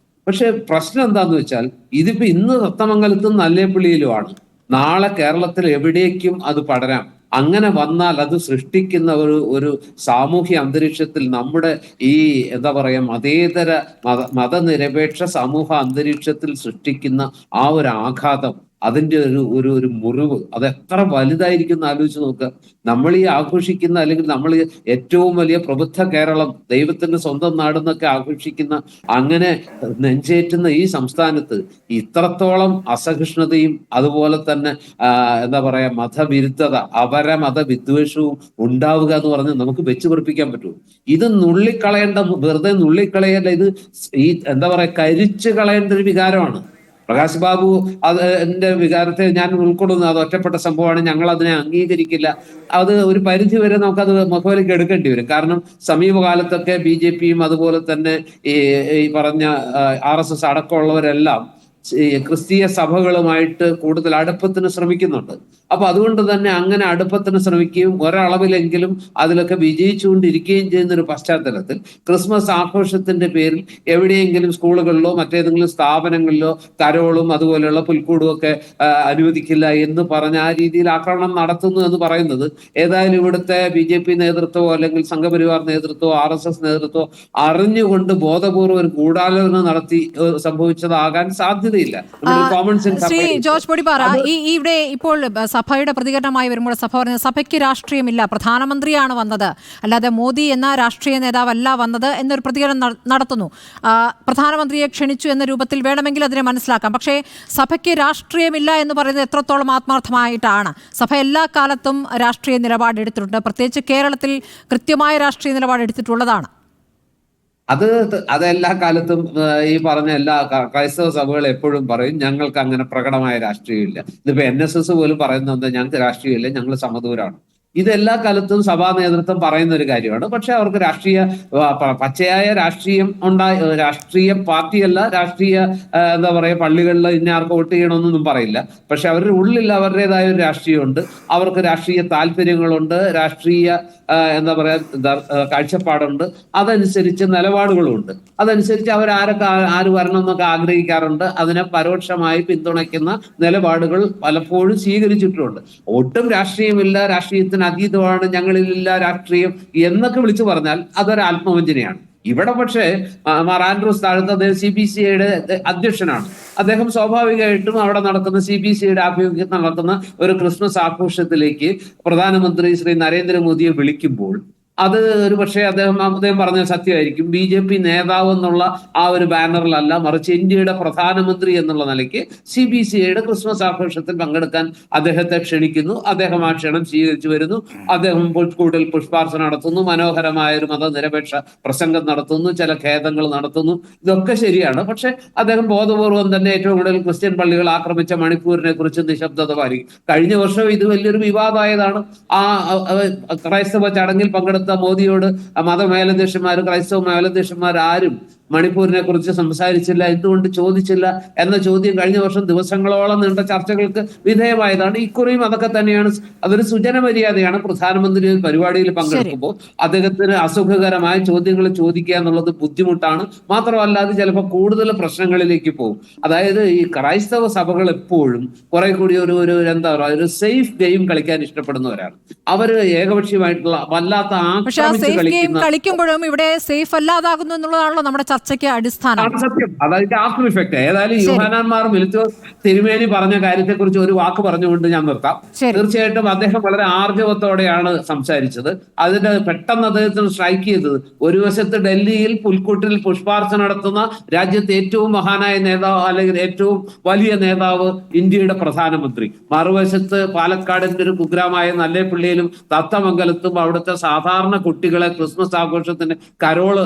പക്ഷെ പ്രശ്നം എന്താന്ന് വെച്ചാൽ ഇതിപ്പോ ഇന്ന് തത്തമംഗലത്തും നല്ലേപ്പള്ളിയിലുമാണ്, നാളെ കേരളത്തിൽ എവിടേക്കും അത് പടരാം. അങ്ങനെ വന്നാൽ അത് സൃഷ്ടിക്കുന്ന ഒരു സാമൂഹ്യ അന്തരീക്ഷത്തിൽ നമ്മുടെ ഈ എന്താ പറയാ മതേതര മതനിരപേക്ഷ സമൂഹ അന്തരീക്ഷത്തിൽ സൃഷ്ടിക്കുന്ന ആ ഒരു ആഘാതം, അതിന്റെ ഒരു മുറിവ് അത് എത്ര വലുതായിരിക്കും എന്ന് ആലോചിച്ച് നോക്കുക. നമ്മൾ ഈ ആഘോഷിക്കുന്ന അല്ലെങ്കിൽ നമ്മൾ ഏറ്റവും വലിയ പ്രബുദ്ധ കേരളം, ദൈവത്തിന്റെ സ്വന്തം നാടെന്നൊക്കെ ആഘോഷിക്കുന്ന അങ്ങനെ നെഞ്ചേറ്റുന്ന ഈ സംസ്ഥാനത്ത് ഇത്രത്തോളം അസഹിഷ്ണുതയും അതുപോലെ തന്നെ എന്താ പറയാ മതവിരുദ്ധത, അപരമത വിദ്വേഷവും ഉണ്ടാവുക എന്ന് പറഞ്ഞാൽ നമുക്ക് വെച്ച് പൊറിപ്പിക്കാൻ പറ്റുമോ? ഇത് നുള്ളിക്കളയേണ്ട, വെറുതെ നുള്ളിക്കളയല്ല, ഇത് ഈ എന്താ പറയാ കരിച്ചു കളയേണ്ട ഒരു വികാരമാണ്. പ്രകാശ് ബാബു എന്റെ വികാരത്തെ ഞാൻ ഉൾക്കൊള്ളുന്നു. അത് ഒറ്റപ്പെട്ട സംഭവമാണ്, ഞങ്ങൾ അതിനെ അംഗീകരിക്കില്ല. അത് ഒരു പരിധി വരെ നമുക്കത് മുഖവിലേക്ക് എടുക്കേണ്ടി വരും. കാരണം സമീപകാലത്തൊക്കെ BJPയും അതുപോലെ തന്നെ ഈ പറഞ്ഞ RSS അടക്കമുള്ളവരെല്ലാം ക്രിസ്തീയ സഭകളുമായിട്ട് കൂടുതൽ അടുപ്പത്തിന് ശ്രമിക്കുന്നുണ്ട്. അപ്പൊ അതുകൊണ്ട് തന്നെ അങ്ങനെ അടുപ്പത്തിന് ശ്രമിക്കുകയും ഒരളവിലെങ്കിലും അതിലൊക്കെ വിജയിച്ചുകൊണ്ടിരിക്കുകയും ചെയ്യുന്ന ഒരു പശ്ചാത്തലത്തിൽ ക്രിസ്മസ് ആഘോഷത്തിന്റെ പേരിൽ എവിടെയെങ്കിലും സ്കൂളുകളിലോ മറ്റേതെങ്കിലും സ്ഥാപനങ്ങളിലോ കരോളും അതുപോലെയുള്ള പുൽക്കൂടും ഒക്കെ അനുവദിക്കില്ല എന്ന് പറഞ്ഞ ആ രീതിയിൽ ആക്രമണം നടത്തുന്നു എന്ന് പറയുന്നത് ഏതായാലും ഇവിടുത്തെ BJP നേതൃത്വമോ അല്ലെങ്കിൽ സംഘപരിവാർ നേതൃത്വമോ RSS നേതൃത്വമോ അറിഞ്ഞുകൊണ്ട് ബോധപൂർവ്വം ഒരു ഗൂഢാലോചന നടത്തി സംഭവിച്ചതാകാൻ സാധ്യത. ശ്രീ ജോർജ് പൊടിപ്പാറ, ഇവിടെ ഇപ്പോൾ സഭയുടെ പ്രതികരണമായി വരുമ്പോൾ സഭ പറഞ്ഞത് സഭയ്ക്ക് രാഷ്ട്രീയമില്ല, പ്രധാനമന്ത്രിയാണ് വന്നത്, അല്ലാതെ മോദി എന്ന രാഷ്ട്രീയ നേതാവല്ല വന്നത് എന്നൊരു പ്രതികരണം നടത്തുന്നു. പ്രധാനമന്ത്രിയെ ക്ഷണിച്ചു എന്ന രൂപത്തിൽ വേണമെങ്കിൽ അതിനെ മനസ്സിലാക്കാം. പക്ഷേ സഭയ്ക്ക് രാഷ്ട്രീയമില്ല എന്ന് പറയുന്നത് എത്രത്തോളം ആത്മാർത്ഥമായിട്ടാണ്? സഭ എല്ലാ കാലത്തും രാഷ്ട്രീയ നിലപാടെടുത്തിട്ടുണ്ട്, പ്രത്യേകിച്ച് കേരളത്തിൽ കൃത്യമായ രാഷ്ട്രീയ നിലപാടെടുത്തിട്ടുള്ളതാണ്. അതെല്ലാ കാലത്തും ഈ പറഞ്ഞ എല്ലാ ക്രൈസ്തവ സഭകൾ എപ്പോഴും പറയും ഞങ്ങൾക്ക് അങ്ങനെ പ്രകടമായ രാഷ്ട്രീയമില്ല. ഇതിപ്പോ NSS പോലും പറയുന്നത് ഞങ്ങൾക്ക് രാഷ്ട്രീയമില്ല, ഞങ്ങൾ സമദൂരാണ്. ഇതെല്ലാ കാലത്തും സഭാ നേതൃത്വം പറയുന്ന ഒരു കാര്യമാണ്. പക്ഷെ അവർക്ക് പച്ചയായ രാഷ്ട്രീയം രാഷ്ട്രീയ പാർട്ടിയല്ല, രാഷ്ട്രീയ എന്താ പറയാ പള്ളികളിൽ ഇന്ന ആർക്ക് വോട്ട് ചെയ്യണമെന്നൊന്നും പറയില്ല. പക്ഷെ അവരുടെ ഉള്ളിൽ അവരുടേതായ ഒരു രാഷ്ട്രീയമുണ്ട്, അവർക്ക് രാഷ്ട്രീയ താല്പര്യങ്ങളുണ്ട്, രാഷ്ട്രീയ എന്താ പറയാ കാഴ്ചപ്പാടുണ്ട്, അതനുസരിച്ച് നിലപാടുകളുമുണ്ട്. അതനുസരിച്ച് ആര് വരണം എന്നൊക്കെ ആഗ്രഹിക്കാറുണ്ട്. അതിനെ പരോക്ഷമായി പിന്തുണയ്ക്കുന്ന നിലപാടുകൾ പലപ്പോഴും സ്വീകരിച്ചിട്ടുമുണ്ട്. ഒട്ടും രാഷ്ട്രീയമില്ല, രാഷ്ട്രീയത്തിന് അതീതമാണ്, ഞങ്ങളിലില്ല രാഷ്ട്രീയം എന്നൊക്കെ വിളിച്ചു പറഞ്ഞാൽ അതൊരു ആത്മവഞ്ചനയാണ്. ഇവിടെ പക്ഷേ മാർ ആൻഡ്രൂസ് താഴത്ത് അദ്ദേഹം CBCയുടെ അധ്യക്ഷനാണ്. അദ്ദേഹം സ്വാഭാവികമായിട്ടും അവിടെ നടക്കുന്ന CBCയുടെ ആഭിമുഖ്യത്തിൽ നടക്കുന്ന ഒരു ക്രിസ്മസ് ആഘോഷത്തിലേക്ക് പ്രധാനമന്ത്രി ശ്രീ നരേന്ദ്രമോദിയെ വിളിക്കുമ്പോൾ അത് ഒരു പക്ഷേ അദ്ദേഹം പറഞ്ഞ സത്യമായിരിക്കും. BJP നേതാവ് എന്നുള്ള ആ ഒരു ബാനറിലല്ല, മറിച്ച് ഇന്ത്യയുടെ പ്രധാനമന്ത്രി എന്നുള്ള നിലയ്ക്ക് CBCയുടെ ക്രിസ്മസ് ആഘോഷത്തിൽ പങ്കെടുക്കാൻ അദ്ദേഹത്തെ ക്ഷണിക്കുന്നു. അദ്ദേഹം ആ ക്ഷണം സ്വീകരിച്ചു വരുന്നു. അദ്ദേഹം കൂടുതൽ പുഷ്പാർച്ചന നടത്തുന്നു, മനോഹരമായ ഒരു മതനിരപേക്ഷ പ്രസംഗം നടത്തുന്നു, ചില ഖേദങ്ങൾ നടത്തുന്നു. ഇതൊക്കെ ശരിയാണ്. പക്ഷെ അദ്ദേഹം ബോധപൂർവം തന്നെ ഏറ്റവും കൂടുതൽ ക്രിസ്ത്യൻ പള്ളികൾ ആക്രമിച്ച മണിപ്പൂരിനെ കുറിച്ച് നിശബ്ദത പാലിക്കും. കഴിഞ്ഞ വർഷം ഇത് വലിയൊരു വിവാദമായതാണ്. ആ ക്രൈസ്തവ ചടങ്ങിൽ പങ്കെടുത്ത മോദിയോട് മതമേലധ്യക്ഷന്മാരും ക്രൈസ്തവ മേലധ്യക്ഷന്മാർ ആരും മണിപ്പൂരിനെ കുറിച്ച് സംസാരിച്ചില്ല, എന്തുകൊണ്ട് ചോദിച്ചില്ല എന്ന ചോദ്യം കഴിഞ്ഞ വർഷം ദിവസങ്ങളോളം നീണ്ട ചർച്ചകൾക്ക് വിധേയമായതാണ്. ഇക്കുറിയും അതൊക്കെ തന്നെയാണ്. അതൊരു സുജനമര്യാദയാണ്. പ്രധാനമന്ത്രി പരിപാടിയിൽ പങ്കെടുക്കുമ്പോൾ അദ്ദേഹത്തിന് അസുഖകരമായ ചോദ്യങ്ങൾ ചോദിക്കുക എന്നുള്ളത് ബുദ്ധിമുട്ടാണ്. മാത്രമല്ല അത് ചിലപ്പോൾ കൂടുതൽ പ്രശ്നങ്ങളിലേക്ക് പോകും. അതായത് ഈ ക്രൈസ്തവ സഭകൾ എപ്പോഴും കുറെ കൂടി ഒരു എന്താ പറയുക ഒരു സേഫ് ഗെയിം കളിക്കാൻ ഇഷ്ടപ്പെടുന്നവരാണ്. അവര് ഏകപക്ഷീയമായിട്ടുള്ള വല്ലാത്ത കളിക്കുമ്പോഴും ഇവിടെ സേഫ് അല്ലാതാകുന്നു എന്നുള്ളതാണല്ലോ നമ്മുടെ ചർച്ചയ്ക്ക് അടിസ്ഥാനം. സത്യം. അതായത് ആഫ്റ്റർ ഇഫക്റ്റ്. ഏതായാലും യോഹന്നാൻമാർ മിലിത്തോസ് തിരുമേനി പറഞ്ഞ കാര്യത്തെ കുറിച്ച് ഒരു വാക്ക് പറഞ്ഞുകൊണ്ട് ഞാൻ നിർത്താം. തീർച്ചയായിട്ടും അദ്ദേഹം വളരെ ആർജവത്തോടെയാണ് സംസാരിച്ചത്. അതിന്റെ പെട്ടെന്ന് അദ്ദേഹത്തിന് സ്ട്രൈക്ക് ചെയ്തത് ഒരു വശത്ത് ഡൽഹിയിൽ പുൽക്കൂട്ടിൽ പുഷ്പാർച്ചന നടത്തുന്ന രാജ്യത്തെ ഏറ്റവും മഹാനായ നേതാവ് അല്ലെങ്കിൽ ഏറ്റവും വലിയ നേതാവ് ഇന്ത്യയുടെ പ്രധാനമന്ത്രി, മറുവശത്ത് പാലക്കാടിന്റെ ഒരു കുഗ്രാമായ നല്ലേപ്പള്ളിയിലും തത്തമംഗലത്തും അവിടുത്തെ സാധാരണ സാധാരണ കുട്ടികളെ ക്രിസ്മസ് ആഘോഷത്തിന് കരോള്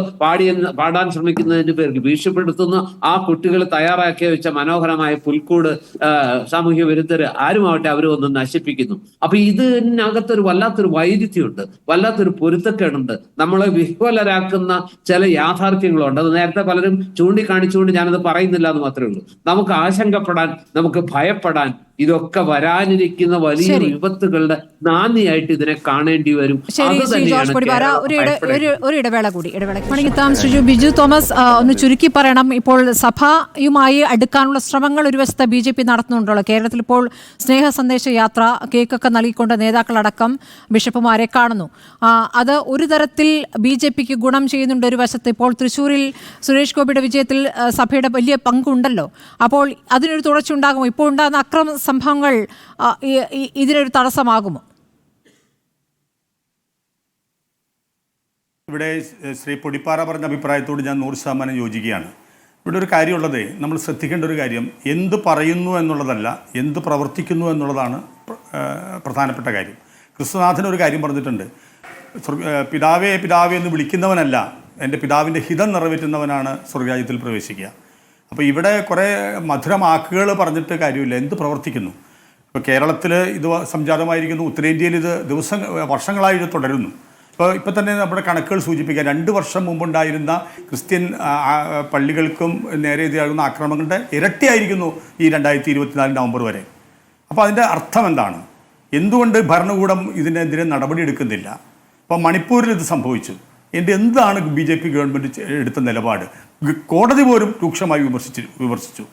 പാടാൻ ശ്രമിക്കുന്നതിന്റെ പേരിൽ ഭീഷണിപ്പെടുത്തുന്ന ആ കുട്ടികൾ തയ്യാറാക്കി വെച്ച മനോഹരമായ പുൽക്കൂട് സാമൂഹ്യ വിരുദ്ധര് ആരുമാവട്ടെ അവർ ഒന്ന് നശിപ്പിക്കുന്നു. അപ്പൊ ഇതിനകത്തൊരു വല്ലാത്തൊരു വൈരുദ്ധ്യമുണ്ട്, വല്ലാത്തൊരു പൊരുത്തക്കേടുണ്ട്, നമ്മളെ വിഹ്വലരാക്കുന്ന ചില യാഥാർത്ഥ്യങ്ങളുണ്ട്. അത് നേരത്തെ പലരും ചൂണ്ടിക്കാണിച്ചുകൊണ്ട് ഞാനത് പറയുന്നില്ല എന്ന് മാത്രമേ ഉള്ളൂ. നമുക്ക് ആശങ്കപ്പെടാൻ, നമുക്ക് ഭയപ്പെടാൻ, ഇതൊക്കെ വരാനിരിക്കുന്ന വലിയ വിപത്തുകളുടെ നാന്ദിയായിട്ട് ഇതിനെ കാണേണ്ടി വരും. ഒരു ഇടവേള കൂടി ശ്രീ ബിജു തോമസ് ഒന്ന് ചുരുക്കി പറയണം. ഇപ്പോൾ സഭയുമായി അടുക്കാനുള്ള ശ്രമങ്ങൾ ഒരു വശത്ത് BJP നടത്തുന്നുണ്ടല്ലോ. കേരളത്തിൽ ഇപ്പോൾ സ്നേഹ സന്ദേശ യാത്ര, കേക്കൊക്കെ നൽകിക്കൊണ്ട് നേതാക്കളടക്കം ബിഷപ്പുമാരെ കാണുന്നു. അത് ഒരു തരത്തിൽ BJPക്ക് ഗുണം ചെയ്യുന്നുണ്ട് ഒരു വശത്ത്. ഇപ്പോൾ തൃശ്ശൂരിൽ സുരേഷ് ഗോപിയുടെ വിജയത്തിൽ സഭയുടെ വലിയ പങ്കുണ്ടല്ലോ. അപ്പോൾ അതിനൊരു തുടർച്ച ഉണ്ടാകുമോ? ഇപ്പോൾ ഉണ്ടാകുന്ന അക്രമ സംഭവങ്ങൾ ഇതിനൊരു തടസ്സമാകുമോ? ഇവിടെ ശ്രീ പൊടിപ്പാറ പറഞ്ഞ അഭിപ്രായത്തോട് ഞാൻ 100% യോജിക്കുകയാണ്. ഇവിടെ ഒരു കാര്യമുള്ളത്, നമ്മൾ ശ്രദ്ധിക്കേണ്ട ഒരു കാര്യം എന്ത് പറയുന്നു എന്നുള്ളതല്ല, എന്ത് പ്രവർത്തിക്കുന്നു എന്നുള്ളതാണ് പ്രധാനപ്പെട്ട കാര്യം. ക്രിസ്തുനാഥൻ ഒരു കാര്യം പറഞ്ഞിട്ടുണ്ട്, പിതാവേ പിതാവേ എന്ന് വിളിക്കുന്നവനല്ല, എൻ്റെ പിതാവിൻ്റെ ഹിതം നിറവേറ്റുന്നവനാണ് സ്വർഗ്ഗരാജ്യത്തിൽ പ്രവേശിക്കുക. അപ്പോൾ ഇവിടെ കുറേ മധുരമാക്കുകൾ പറഞ്ഞിട്ട് കാര്യമില്ല, എന്ത് പ്രവർത്തിക്കുന്നു. ഇപ്പോൾ കേരളത്തിൽ ഇത് സംജാതമായിരിക്കുന്നു, ഉത്തരേന്ത്യയിൽ ഇത് വർഷങ്ങളായി ഇത് തുടരുന്നു. ഇപ്പോൾ തന്നെ നമ്മുടെ കണക്കുകൾ സൂചിപ്പിക്കുക, 2 വർഷം മുമ്പുണ്ടായിരുന്ന ക്രിസ്ത്യൻ പള്ളികൾക്കും നേരെ ഇതാകുന്ന ആക്രമണങ്ങളുടെ ഇരട്ടിയായിരിക്കുന്നു ഈ 2024 നവംബർ വരെ. അപ്പോൾ അതിൻ്റെ അർത്ഥം എന്താണ്? എന്തുകൊണ്ട് ഭരണകൂടം ഇതിനെതിരെ നടപടി എടുക്കുന്നില്ല? അപ്പോൾ മണിപ്പൂരിൽ ഇത് സംഭവിച്ചു. എന്താണ് BJP ഗവൺമെൻറ് എടുത്ത നിലപാട്? കോടതി പോലും രൂക്ഷമായി വിമർശിച്ചു.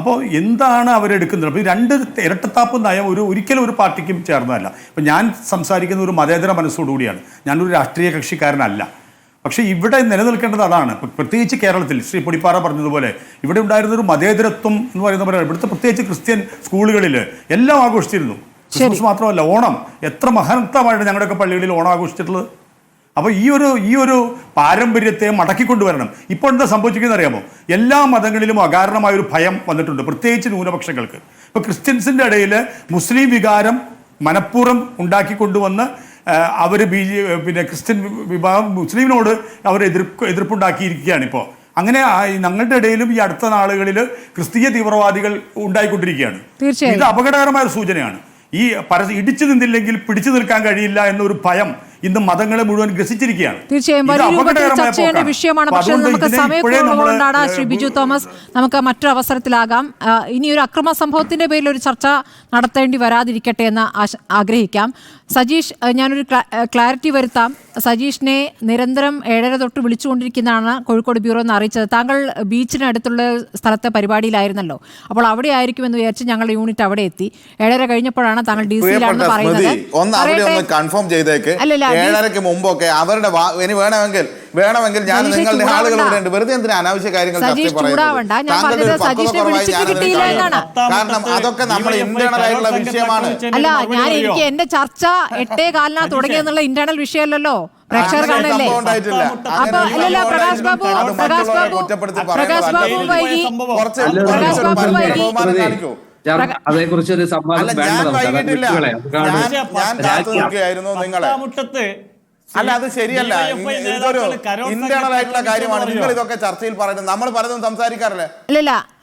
അപ്പോൾ എന്താണ് അവരെടുക്കുന്നത്? അപ്പോൾ ഈ 2 ഇരട്ടത്താപ്പ് നയം ഒരിക്കലും ഒരു പാർട്ടിക്കും ചേർന്നതല്ല. ഇപ്പം ഞാൻ സംസാരിക്കുന്ന ഒരു മതേതര മനസ്സോടുകൂടിയാണ്, ഞാനൊരു രാഷ്ട്രീയ കക്ഷിക്കാരനല്ല. പക്ഷേ ഇവിടെ നിലനിൽക്കേണ്ടത് അതാണ്. പ്രത്യേകിച്ച് കേരളത്തിൽ ശ്രീ പൊടിപ്പാറ പറഞ്ഞതുപോലെ ഇവിടെ ഉണ്ടായിരുന്നൊരു മതേതരത്വം എന്ന് പറയുന്ന പോലെ ഇവിടുത്തെ പ്രത്യേകിച്ച് ക്രിസ്ത്യൻ സ്കൂളുകളിൽ എല്ലാം ആഘോഷിച്ചിരുന്നു. ക്രിസ്മസ് മാത്രമല്ല, ഓണം എത്ര മഹനത്തമായിട്ട് ഞങ്ങളുടെയൊക്കെ പള്ളികളിൽ ഓണം ആഘോഷിച്ചിട്ടുള്ളത്. അപ്പോൾ ഈ ഒരു പാരമ്പര്യത്തെ മടക്കിക്കൊണ്ടുവരണം. ഇപ്പോൾ എന്താ സംഭവിച്ചിരിക്കുന്നത് അറിയാമോ? എല്ലാ മതങ്ങളിലും അകാരണമായൊരു ഭയം വന്നിട്ടുണ്ട്, പ്രത്യേകിച്ച് ന്യൂനപക്ഷങ്ങൾക്ക്. ഇപ്പോൾ ക്രിസ്ത്യൻസിൻ്റെ ഇടയിൽ മുസ്ലിം വികാരം മനഃപൂർവ്വം ഉണ്ടാക്കിക്കൊണ്ടുവന്ന് അവർ പിന്നെ ക്രിസ്ത്യൻ വിഭാഗം മുസ്ലിമിനോട് അവർ എതിർപ്പുണ്ടാക്കിയിരിക്കുകയാണ്. ഇപ്പോൾ അങ്ങനെ ഞങ്ങളുടെ ഇടയിലും ഈ അടുത്ത നാളുകളിൽ ക്രിസ്തീയ തീവ്രവാദികൾ ഉണ്ടായിക്കൊണ്ടിരിക്കുകയാണ്. ഇത് അപകടകരമായ ഒരു സൂചനയാണ്. ഈ ഇടിച്ചു നിന്നില്ലെങ്കിൽ പിടിച്ചു നിൽക്കാൻ കഴിയില്ല എന്നൊരു ഭയം ഇന്ന് മതങ്ങളെ മുഴുവൻ ഗ്രസിച്ചിരിക്കുകയാണ്. തീർച്ചയായും ചർച്ച ചെയ്യേണ്ട വിഷയമാണ്. പക്ഷേ നമുക്ക് സമയക്കുറവുകൊണ്ടാണ് ശ്രീ ബിജു തോമസ്, നമുക്ക് മറ്റൊരു അവസരത്തിലാകാം. ഇനി ഒരു അക്രമ സംഭവത്തിന്റെ പേരിൽ ഒരു ചർച്ച നടത്തേണ്ടി വരാതിരിക്കട്ടെ എന്ന് ആഗ്രഹിക്കാം. സജീഷ്, ഞാനൊരു ക്ലാരിറ്റി വരുത്താം. സജീഷിനെ നിരന്തരം 7:30 തൊട്ട് വിളിച്ചുകൊണ്ടിരിക്കുന്നതാണ് കോഴിക്കോട് ബ്യൂറോ എന്ന് അറിയിച്ചത്. താങ്കൾ ബീച്ചിനടുത്തുള്ള സ്ഥലത്തെ പരിപാടിയിലായിരുന്നല്ലോ. അപ്പോൾ അവിടെ ആയിരിക്കുമെന്ന് വിചാരിച്ച് ഞങ്ങളുടെ യൂണിറ്റ് അവിടെ എത്തി. 7:30 കഴിഞ്ഞപ്പോഴാണ് താങ്കൾ DC-യിലാണെന്ന് പറയുന്നത്. അല്ലല്ല, 7:30 മുമ്പൊക്കെ അവരുടെ ഇനി വേണമെങ്കിൽ ഞാൻ നിങ്ങളുടെ ആളുകൾ ഇവിടെ വെറുതെ എന്തിനാ അനാവശ്യ കാര്യങ്ങൾ കാരണം അതൊക്കെ നമ്മുടെ ഇന്റേണൽ ആയിട്ടുള്ള വിഷയമാണ്. അല്ല, എനിക്ക് എന്റെ ചർച്ച 8:15 തുടങ്ങിയെന്നുള്ള ഇന്റേണൽ വിഷയമല്ലല്ലോ. പ്രേക്ഷകർ കാണല്ലേ? അപ്പൊ അല്ലല്ല, പ്രകാശ് ബാബു അതേക്കുറിച്ച് ഒരു സംവാദം അല്ല, അത് ശരിയല്ല. ഇതൊരു ഇന്റേണൽ ആയിട്ടുള്ള കാര്യമാണ്. നിങ്ങൾ ഇതൊക്കെ ചർച്ചയിൽ പറയുന്നത്, നമ്മൾ പലതും സംസാരിക്കാറില്ല.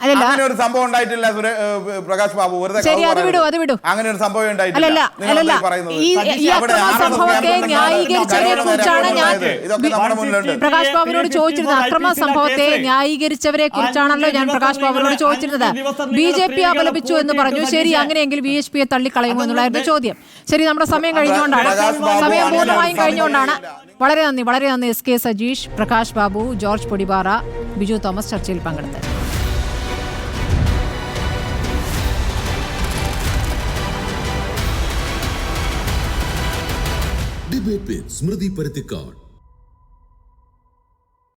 അങ്ങനെ ഒരു സംഭവം ഉണ്ടായിട്ടില്ല പ്രകാശ് ബാബു, വെറുതെ അങ്ങനെ ഒരു സംഭവം ഉണ്ടായിട്ടില്ല. ഇതൊക്കെ നമ്മുടെ മുന്നിലുണ്ട്. പ്രകാശ് ബാബുവിനോട് ചോദിച്ചിരുന്നത് അക്രമ സംഭവത്തെ ന്യായീകരിച്ചവരെ കുറിച്ചാണല്ലോ ഞാൻ പ്രകാശ് ബാബുവിനോട് ചോദിച്ചിരുന്നത്. BJP അപലപിച്ചു എന്ന് പറഞ്ഞു. ശരി, അങ്ങനെയെങ്കിൽ VHPയെ തള്ളിക്കളയുമോ എന്നുള്ളായിരുന്നു ചോദ്യം. ശരി, നമ്മുടെ സമയം കഴിഞ്ഞുകൊണ്ടാണ്, സമയം പൂർണ്ണമായും കഴിഞ്ഞുകൊണ്ടാണ്. വളരെ നന്ദി SK Sajeesh, Prakash Babu, George Podippara, Biju Thomas ചർച്ചയിൽ പങ്കെടുത്തത്. ഡിബേറ്റ് വിത്ത് സ്മൃതി പരുത്തിക്കാട്.